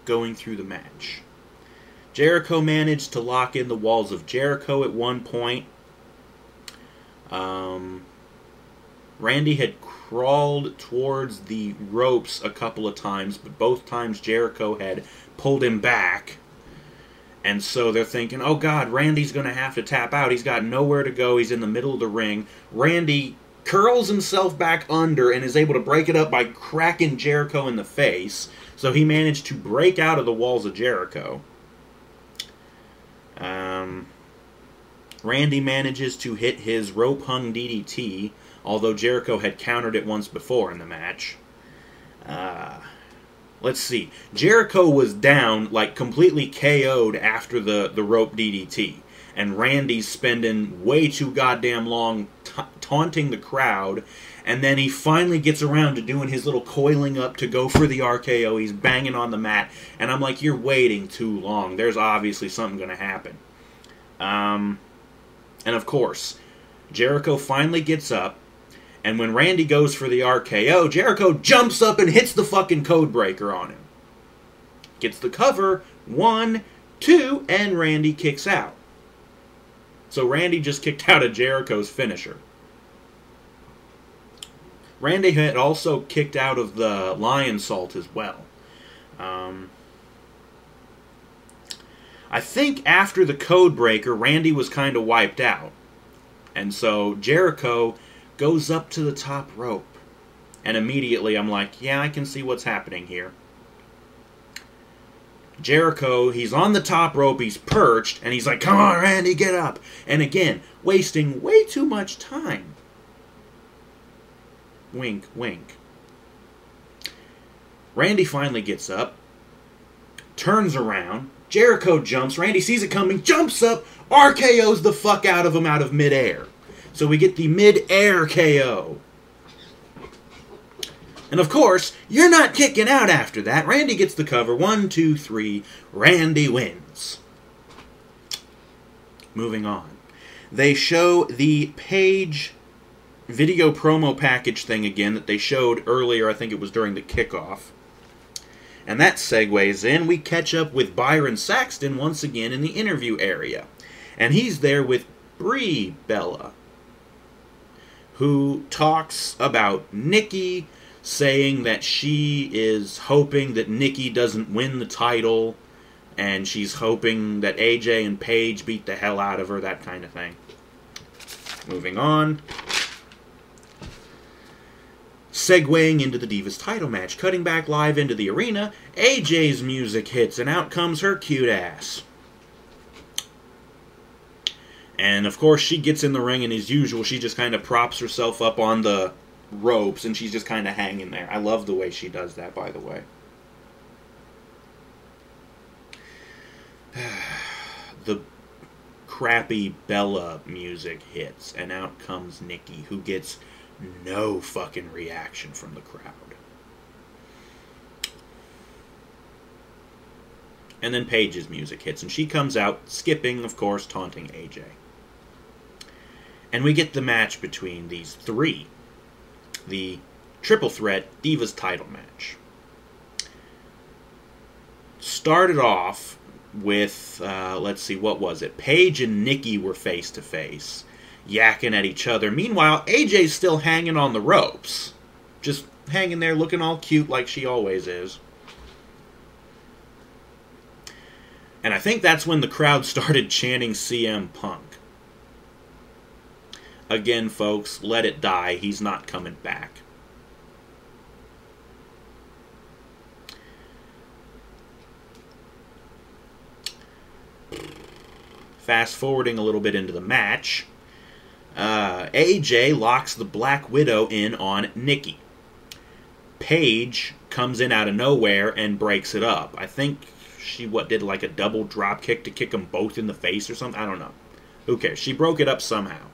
Going through the match. Jericho managed to lock in the walls of Jericho at one point. Randy had crawled towards the ropes a couple of times, but both times Jericho had pulled him back. And so they're thinking, oh God, Randy's going to have to tap out. He's got nowhere to go. He's in the middle of the ring. Randy curls himself back under and is able to break it up by cracking Jericho in the face. So he managed to break out of the walls of Jericho. Randy manages to hit his rope-hung DDT, although Jericho had countered it once before in the match. Let's see. Jericho was down, like completely KO'd after the rope DDT. And Randy's spending way too goddamn long taunting the crowd. And then he finally gets around to doing his little coiling up to go for the RKO. He's banging on the mat. And I'm like, you're waiting too long. There's obviously something going to happen. And of course, Jericho finally gets up. And when Randy goes for the RKO, Jericho jumps up and hits the fucking code breaker on him. Gets the cover. 1, 2, and Randy kicks out. So Randy just kicked out of Jericho's finisher. Randy had also kicked out of the Lion Salt as well. I think after the code breaker, Randy was kind of wiped out. And so Jericho goes up to the top rope. And immediately I'm like, yeah, I can see what's happening here. Jericho, he's on the top rope, he's perched, and he's like, come on, Randy, get up. And again, wasting way too much time. Wink, wink. Randy finally gets up, turns around, Jericho jumps, Randy sees it coming, jumps up, RKO's the fuck out of him out of midair. So we get the mid-air KO. And of course, you're not kicking out after that. Randy gets the cover. 1, 2, 3. Randy wins. Moving on. They show the Page video promo package thing again that they showed earlier. I think it was during the kickoff. And that segues in. We catch up with Byron Saxton once again in the interview area. And he's there with Brie Bella, who talks about Nikki, saying that she is hoping that Nikki doesn't win the title, and she's hoping that AJ and Paige beat the hell out of her, that kind of thing. Moving on. Segueing into the Divas title match, cutting back live into the arena, AJ's music hits, and out comes her cute ass. And of course she gets in the ring, and as usual, she just kind of props herself up on the ropes, and she's just kind of hanging there. I love the way she does that, by the way. The crappy Bella music hits, and out comes Nikki, who gets no fucking reaction from the crowd. And then Paige's music hits, and she comes out, skipping, of course, taunting AJ. And we get the match between these three. The Triple Threat Divas title match. Started off with, let's see, what was it? Paige and Nikki were face to face, yakking at each other. Meanwhile, AJ's still hanging on the ropes. Just hanging there looking all cute like she always is. And I think that's when the crowd started chanting CM Punk. Again, folks, let it die. He's not coming back. Fast forwarding a little bit into the match, AJ locks the Black Widow in on Nikki. Paige comes in out of nowhere and breaks it up. I think she did like a double drop kick to kick them both in the face or something. I don't know. Who cares? She broke it up somehow.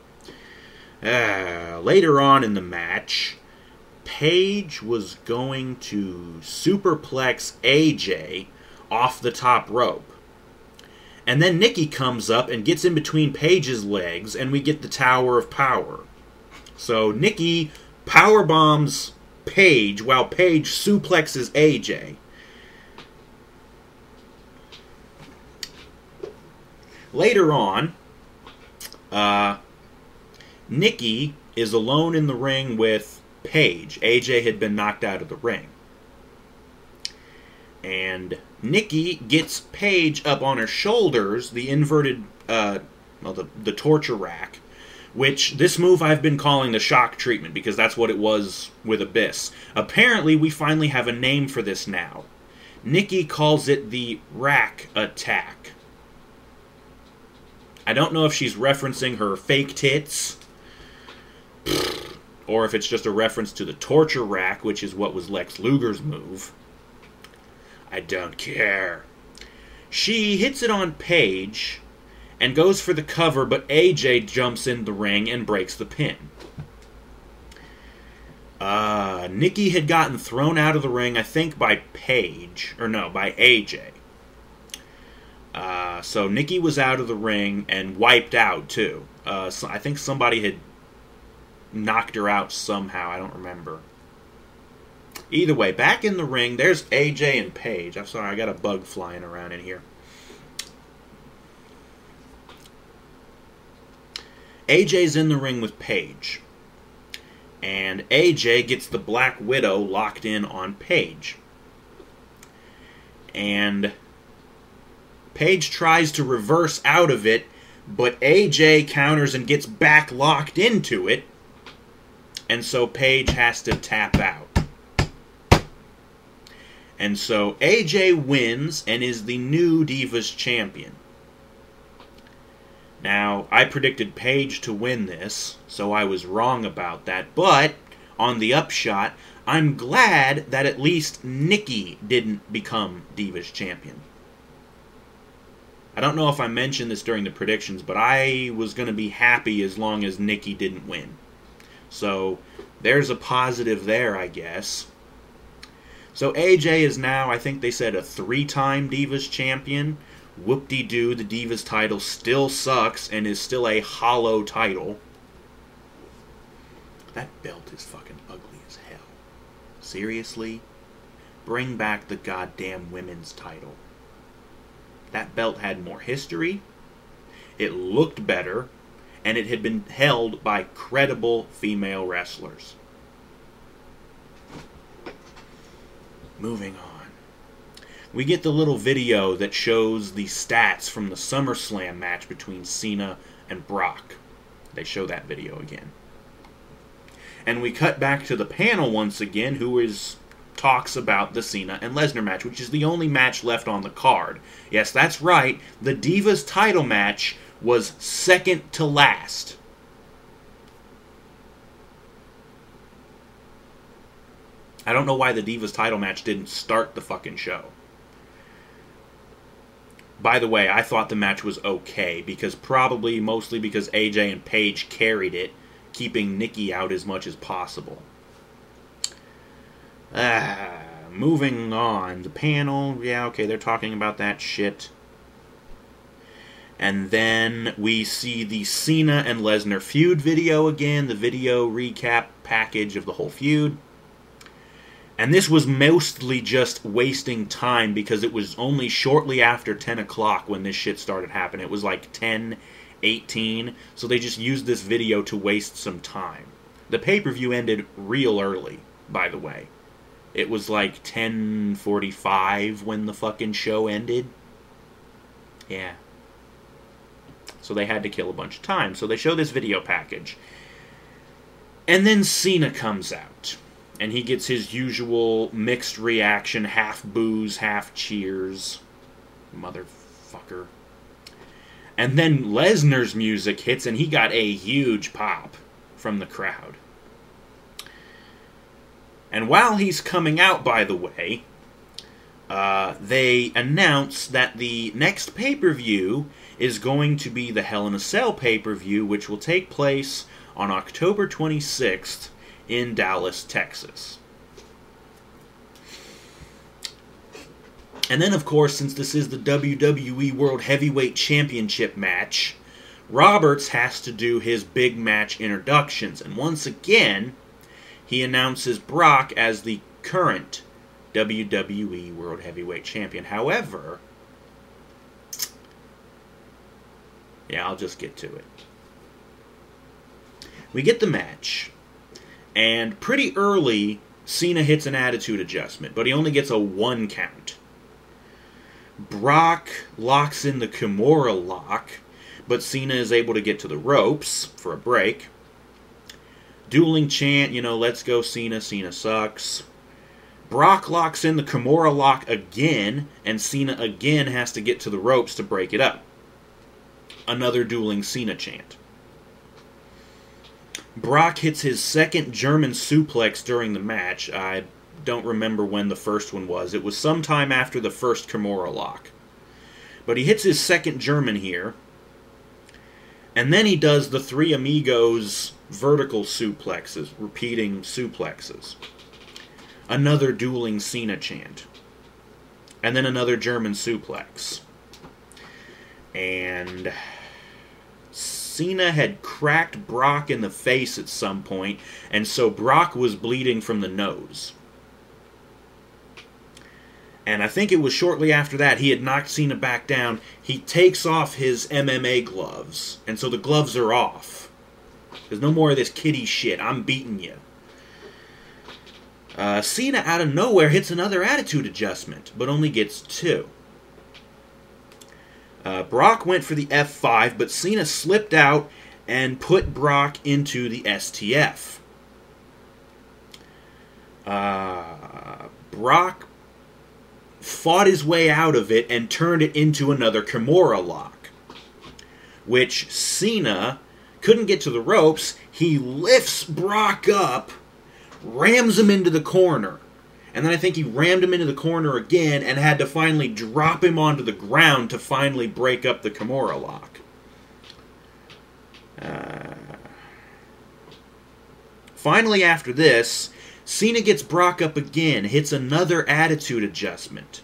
Later on in the match, Paige was going to superplex AJ off the top rope. And then Nikki comes up and gets in between Paige's legs, and we get the Tower of Power. So Nikki powerbombs Paige while Paige suplexes AJ. Later on, Nikki is alone in the ring with Paige. AJ had been knocked out of the ring. And Nikki gets Paige up on her shoulders, the inverted, the torture rack, which this move I've been calling the shock treatment because that's what it was with Abyss. Apparently, we finally have a name for this now. Nikki calls it the rack attack. I don't know if she's referencing her fake tits, or if it's just a reference to the torture rack, which is what was Lex Luger's move. I don't care. She hits it on Paige and goes for the cover, but AJ jumps in the ring and breaks the pin. Nikki had gotten thrown out of the ring, I think, by AJ. So Nikki was out of the ring and wiped out, too. So I think somebody had knocked her out somehow. I don't remember. Either way, back in the ring, there's AJ and Paige. I'm sorry, I got a bug flying around in here. AJ's in the ring with Paige. And AJ gets the Black Widow locked in on Paige. And Paige tries to reverse out of it, but AJ counters and gets back locked into it. And so Paige has to tap out. And so AJ wins and is the new Divas champion. Now, I predicted Paige to win this, so I was wrong about that. But, on the upshot, I'm glad that at least Nikki didn't become Divas champion. I don't know if I mentioned this during the predictions, but I was going to be happy as long as Nikki didn't win. So, there's a positive there, I guess. So AJ is now, I think they said, a 3-time Divas champion. Whoop-de-doo, the Divas title still sucks and is still a hollow title. That belt is fucking ugly as hell. Seriously? Bring back the goddamn women's title. That belt had more history, it looked better, and it had been held by credible female wrestlers. Moving on. We get the little video that shows the stats from the SummerSlam match between Cena and Brock. They show that video again. And we cut back to the panel once again, who talks about the Cena and Lesnar match, which is the only match left on the card. Yes, that's right. The Divas title match was second to last. I don't know why the Divas title match didn't start the fucking show. By the way, I thought the match was okay, mostly because AJ and Paige carried it, keeping Nikki out as much as possible. Moving on. The panel, yeah, okay, they're talking about that shit. And then we see the Cena and Lesnar feud video again, the video recap package of the whole feud. And this was mostly just wasting time because it was only shortly after 10 o'clock when this shit started happening. It was like 10:18, so they just used this video to waste some time. The pay-per-view ended real early, by the way. It was like 10:45 when the fucking show ended. Yeah. So they had to kill a bunch of time. So they show this video package. And then Cena comes out. And he gets his usual mixed reaction, half boos, half cheers. Motherfucker. And then Lesnar's music hits, and he got a huge pop from the crowd. And while he's coming out, by the way, they announce that the next pay-per-view is going to be the Hell in a Cell pay-per-view, which will take place on October 26th, in Dallas, Texas. And then, of course, since this is the WWE World Heavyweight Championship match, Roberts has to do his big match introductions. And once again, he announces Brock as the current WWE World Heavyweight Champion. However, yeah, I'll just get to it. We get the match. And pretty early, Cena hits an attitude adjustment, but he only gets a 1 count. Brock locks in the Kimura lock, but Cena is able to get to the ropes for a break. Dueling chant, let's go Cena, Cena sucks. Brock locks in the Kimura lock again, and Cena again has to get to the ropes to break it up. Another dueling Cena chant. Brock hits his second German suplex during the match. I don't remember when the first one was. It was sometime after the first Kimura lock. But he hits his second German here. And then he does the Three Amigos vertical suplexes, repeating suplexes. Another dueling Cena chant. And then another German suplex. And Cena had cracked Brock in the face at some point, and so Brock was bleeding from the nose. And I think it was shortly after that he had knocked Cena back down. He takes off his MMA gloves, and so the gloves are off. There's no more of this kiddie shit. I'm beating you. Cena out of nowhere hits another attitude adjustment, but only gets 2. Brock went for the F5, but Cena slipped out and put Brock into the STF. Brock fought his way out of it and turned it into another Kimura lock, which Cena couldn't get to the ropes. He lifts Brock up, rams him into the corner, and then I think he rammed him into the corner again and had to finally drop him onto the ground to finally break up the Kimura lock. Finally, after this, Cena gets Brock up again, hits another attitude adjustment.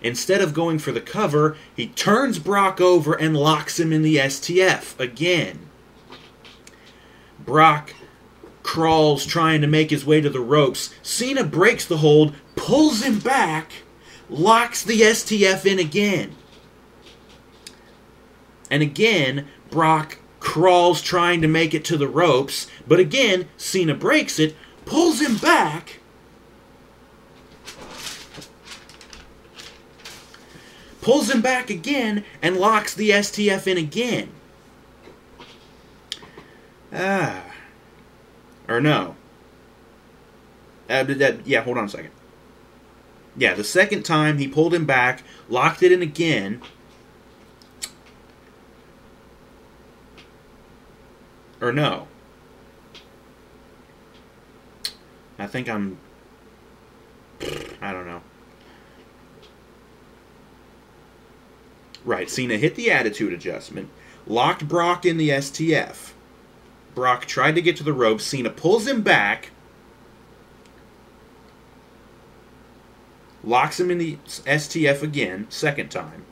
Instead of going for the cover, he turns Brock over and locks him in the STF again. Brock crawls trying to make his way to the ropes. Cena breaks the hold, pulls him back, locks the STF in again. And again, Brock crawls trying to make it to the ropes, but again, Cena breaks it, pulls him back, again, and locks the STF in again. Or no. Yeah, hold on a second. Yeah, the second time he pulled him back, locked it in again. Or no. I think I don't know. Right, Cena hit the attitude adjustment, locked Brock in the STF. Brock tried to get to the ropes. Cena pulls him back, locks him in the STF again, second time.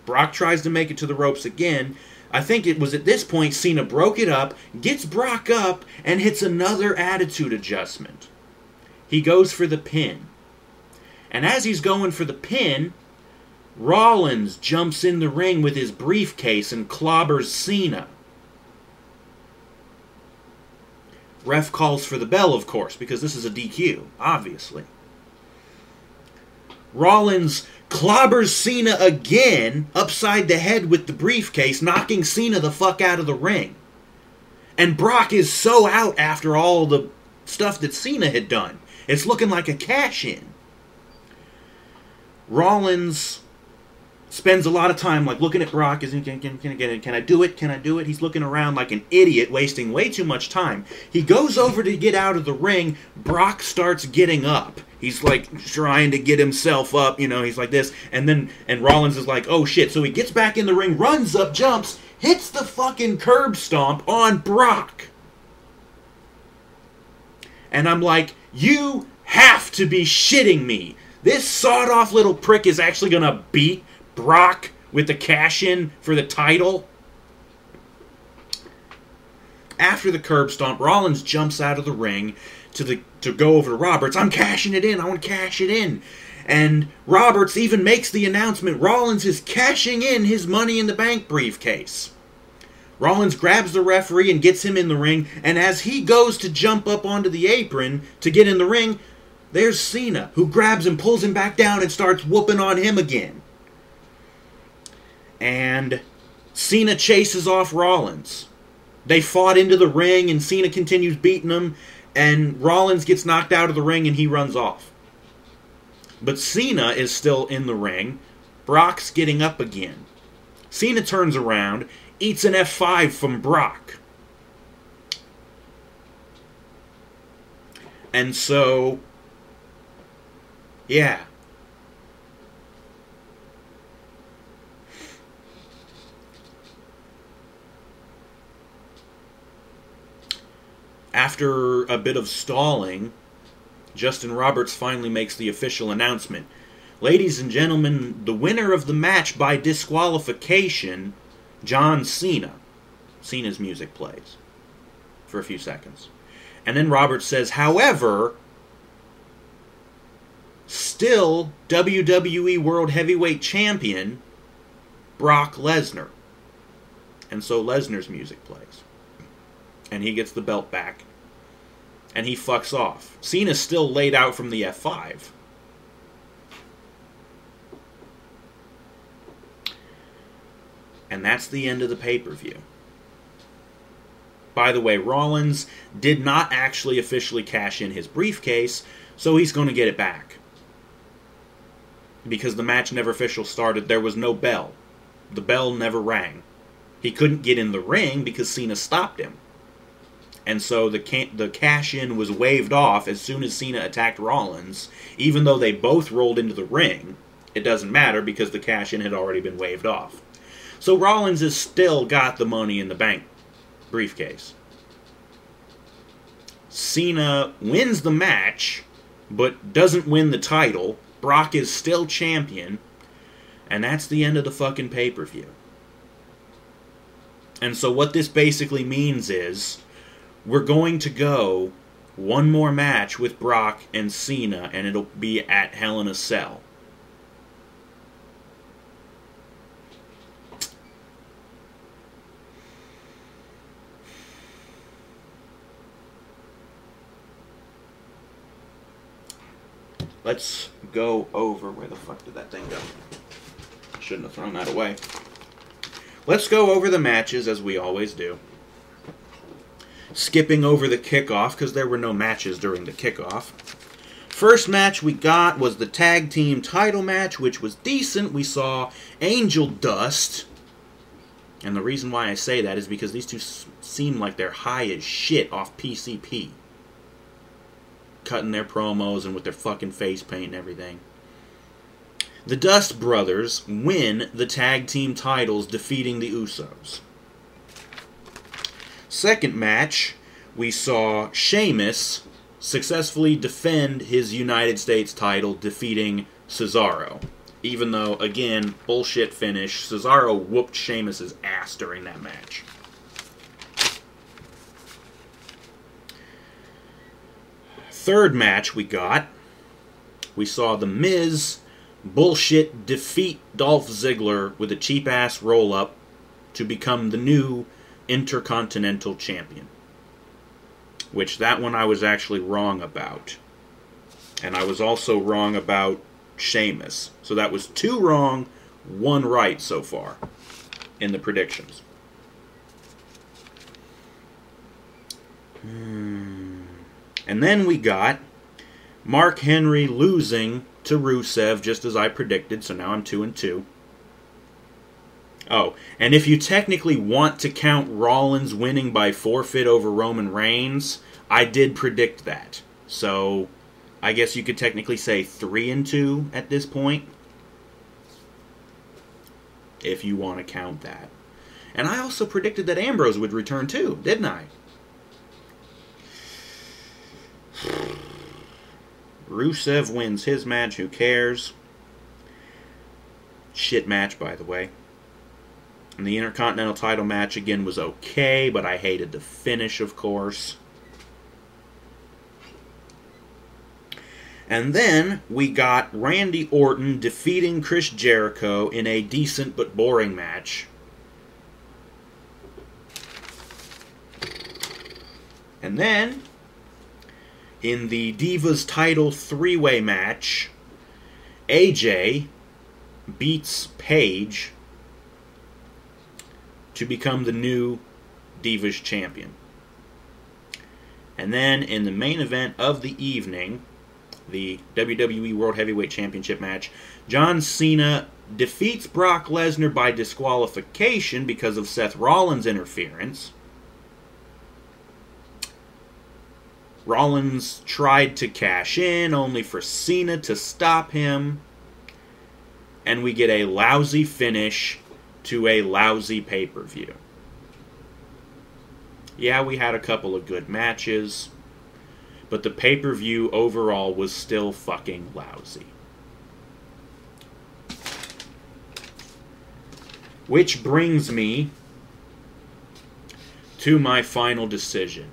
Brock tries to make it to the ropes again. I think it was at this point Cena broke it up, gets Brock up, and hits another attitude adjustment. He goes for the pin. And as he's going for the pin, Rollins jumps in the ring with his briefcase and clobbers Cena. Ref calls for the bell, of course, because this is a DQ, obviously. Rollins clobbers Cena again, upside the head with the briefcase, knocking Cena the fuck out of the ring. And Brock is so out after all the stuff that Cena had done. It's looking like a cash-in. Rollins spends a lot of time like looking at Brock. Can I do it? Can I do it? He's looking around like an idiot, wasting way too much time. He goes over to get out of the ring. Brock starts getting up. He's like trying to get himself up, he's like this. And Rollins is like, oh shit. So he gets back in the ring, runs up, jumps, hits the fucking curb stomp on Brock. And I'm like, you have to be shitting me. This sawed-off little prick is actually going to beat Brock with the cash-in for the title? After the curb stomp, Rollins jumps out of the ring to go over to Roberts. I'm cashing it in. I want to cash it in. And Roberts even makes the announcement Rollins is cashing in his Money in the Bank briefcase. Rollins grabs the referee and gets him in the ring, and as he goes to jump up onto the apron to get in the ring, there's Cena, who grabs him, pulls him back down, and starts whooping on him again. And Cena chases off Rollins. They fought into the ring, and Cena continues beating him, and Rollins gets knocked out of the ring, and he runs off. But Cena is still in the ring. Brock's getting up again. Cena turns around, eats an F5 from Brock. And so, yeah. After a bit of stalling, Justin Roberts finally makes the official announcement. Ladies and gentlemen, the winner of the match by disqualification, John Cena. Cena's music plays for a few seconds. And then Roberts says, however, still WWE World Heavyweight Champion, Brock Lesnar. And so Lesnar's music plays. And he gets the belt back. and he fucks off. Cena's still laid out from the F5. And that's the end of the pay-per-view. By the way, Rollins did not actually officially cash in his briefcase, so he's going to get it back. Because the match never officially started, there was no bell. The bell never rang. He couldn't get in the ring because Cena stopped him. And so the cash-in was waved off as soon as Cena attacked Rollins. Even though they both rolled into the ring, it doesn't matter because the cash-in had already been waved off. So Rollins has still got the Money in the Bank briefcase. Cena wins the match, but doesn't win the title. Brock is still champion. And that's the end of the fucking pay-per-view. And so what this basically means is, we're going to go one more match with Brock and Cena, and it'll be at Hell in a Cell. Let's go over... Where the fuck did that thing go? Shouldn't have thrown that away. Let's go over the matches as we always do. Skipping over the kickoff because there were no matches during the kickoff. First match we got was the tag team title match, which was decent. We saw Angel Dust. And the reason why I say that is because these two seem like they're high as shit off PCP. Cutting their promos and with their fucking face paint and everything. The Dust Brothers win the tag team titles, defeating the Usos. Second match, we saw Sheamus successfully defend his United States title, defeating Cesaro. Even though, again, bullshit finish, Cesaro whooped Sheamus' ass during that match. Third match we saw The Miz bullshit defeat Dolph Ziggler with a cheap-ass roll-up to become the new Intercontinental Champion. Which, that one I was actually wrong about. And I was also wrong about Sheamus. So that was 2 wrong, 1 right so far in the predictions. And then we got Mark Henry losing to Rusev, just as I predicted, so now I'm 2-2. Oh, and if you technically want to count Rollins winning by forfeit over Roman Reigns, I did predict that. So, I guess you could technically say 3-2 at this point. If you want to count that. And I also predicted that Ambrose would return too, didn't I? Rusev wins his match, who cares? Shit match, by the way. And the Intercontinental title match, again, was okay, but I hated the finish, of course. And then we got Randy Orton defeating Chris Jericho in a decent but boring match. And then, in the Divas title 3-way match, AJ beats Paige to become the new Divas champion. And then in the main event of the evening, the WWE World Heavyweight Championship match, John Cena defeats Brock Lesnar by disqualification because of Seth Rollins' interference. Rollins tried to cash in, only for Cena to stop him. And we get a lousy finish to a lousy pay-per-view. Yeah, we had a couple of good matches, but the pay-per-view overall was still fucking lousy. Which brings me to my final decision.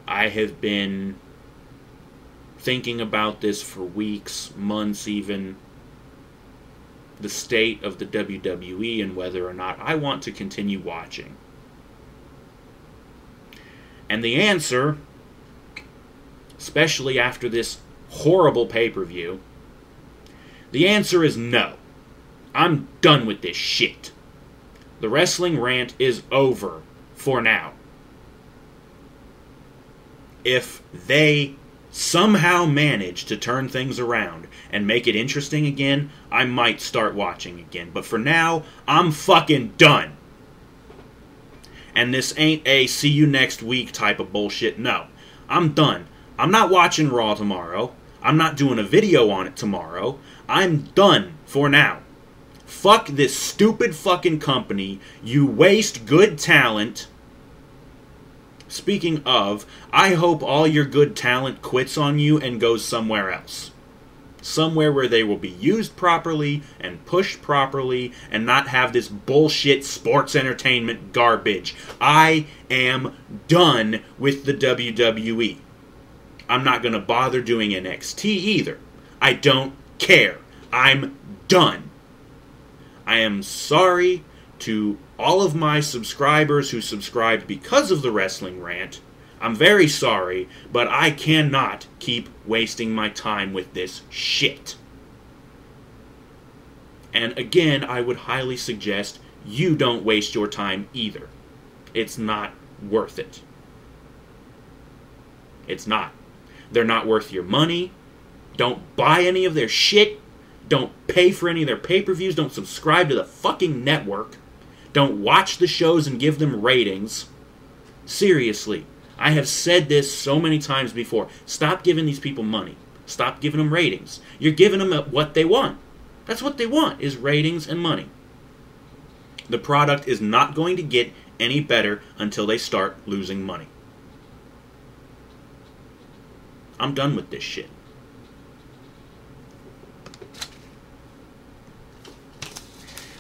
I have been thinking about this for weeks, months even, the state of the WWE and whether or not I want to continue watching. And the answer especially after this horrible pay-per-view? The answer is no. I'm done with this shit. The Wrestling Rant is over for now. If they somehow manage to turn things around and make it interesting again, I might start watching again. But for now, I'm fucking done. And this ain't a see you next week type of bullshit. No. I'm done. I'm not watching Raw tomorrow. I'm not doing a video on it tomorrow. I'm done for now. Fuck this stupid fucking company. You waste good talent. Speaking of, I hope all your good talent quits on you and goes somewhere else. Somewhere where they will be used properly and pushed properly and not have this bullshit sports entertainment garbage. I am done with the WWE. I'm not going to bother doing NXT either. I don't care. I'm done. I am sorry to all of my subscribers who subscribed because of the Wrestling Rant. I'm very sorry, but I cannot keep wasting my time with this shit. And again, I would highly suggest you don't waste your time either. It's not worth it. It's not. They're not worth your money. Don't buy any of their shit. Don't pay for any of their pay-per-views. Don't subscribe to the fucking network. Don't watch the shows and give them ratings. Seriously. I have said this so many times before. Stop giving these people money. Stop giving them ratings. You're giving them what they want. That's what they want, is ratings and money. The product is not going to get any better until they start losing money. I'm done with this shit.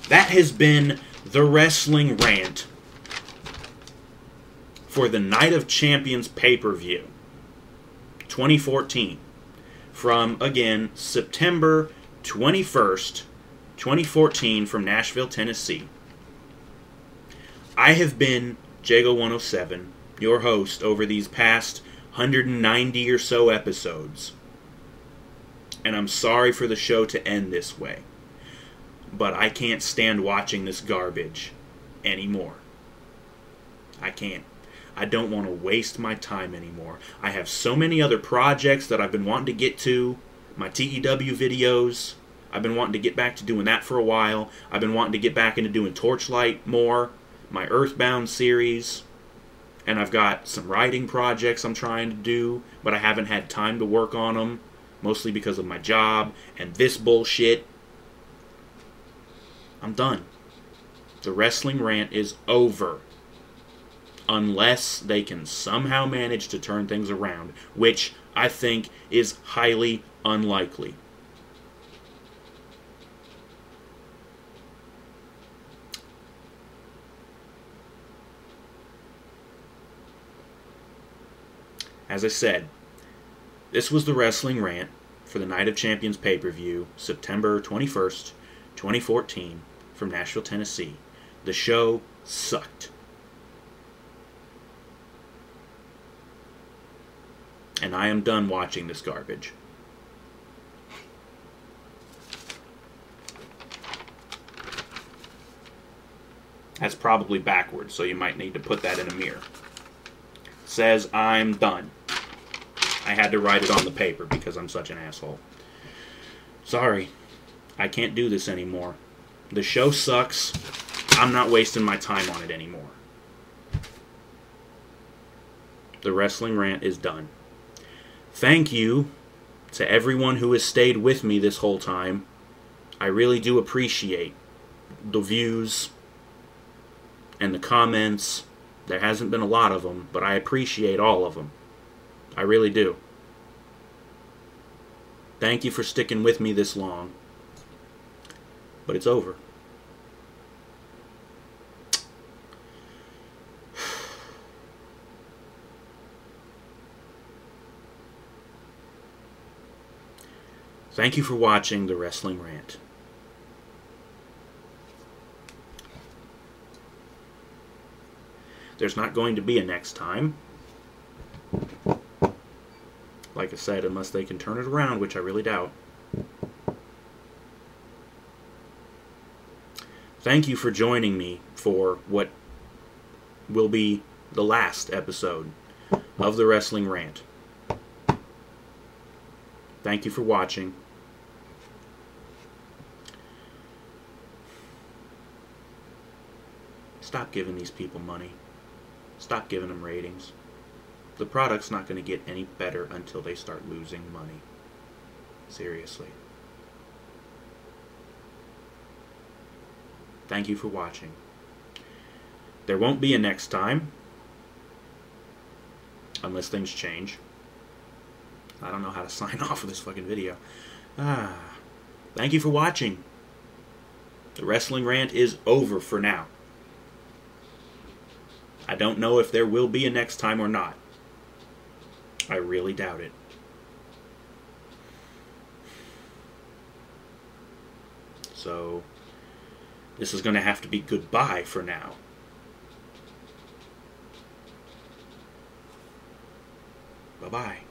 That has been the Wrestling Rant for the Night of Champions pay-per-view 2014 from, again, September 21st, 2014 from Nashville, Tennessee. I have been jago107, your host over these past 190 or so episodes. And I'm sorry for the show to end this way. But I can't stand watching this garbage anymore. I can't. I don't want to waste my time anymore. I have so many other projects that I've been wanting to get to. My TEW videos. I've been wanting to get back to doing that for a while. I've been wanting to get back into doing Torchlight more. My Earthbound series. And I've got some writing projects I'm trying to do, but I haven't had time to work on them. Mostly because of my job and this bullshit. I'm done. The Wrestling Rant is over. Unless they can somehow manage to turn things around, which I think is highly unlikely. As I said, this was the Wrestling Rant for the Night of Champions pay-per-view, September 21st, 2014, from Nashville, Tennessee. The show sucked. And I am done watching this garbage. That's probably backwards, so you might need to put that in a mirror. It says, I'm done. I had to write it on the paper because I'm such an asshole. Sorry. I can't do this anymore. The show sucks. I'm not wasting my time on it anymore. The Wrestling Rant is done. Thank you to everyone who has stayed with me this whole time. I really do appreciate the views and the comments. There hasn't been a lot of them, but I appreciate all of them. I really do. Thank you for sticking with me this long. But it's over. Thank you for watching The Wrestling Rant. There's not going to be a next time. Like I said, unless they can turn it around, which I really doubt. Thank you for joining me for what will be the last episode of the Wrestling Rant. Thank you for watching. Stop giving these people money. Stop giving them ratings. The product's not going to get any better until they start losing money. Seriously. Thank you for watching. There won't be a next time. Unless things change. I don't know how to sign off of this fucking video. Thank you for watching. The Wrestling Rant is over for now. I don't know if there will be a next time or not. I really doubt it. So, this is going to have to be goodbye for now. Bye-bye.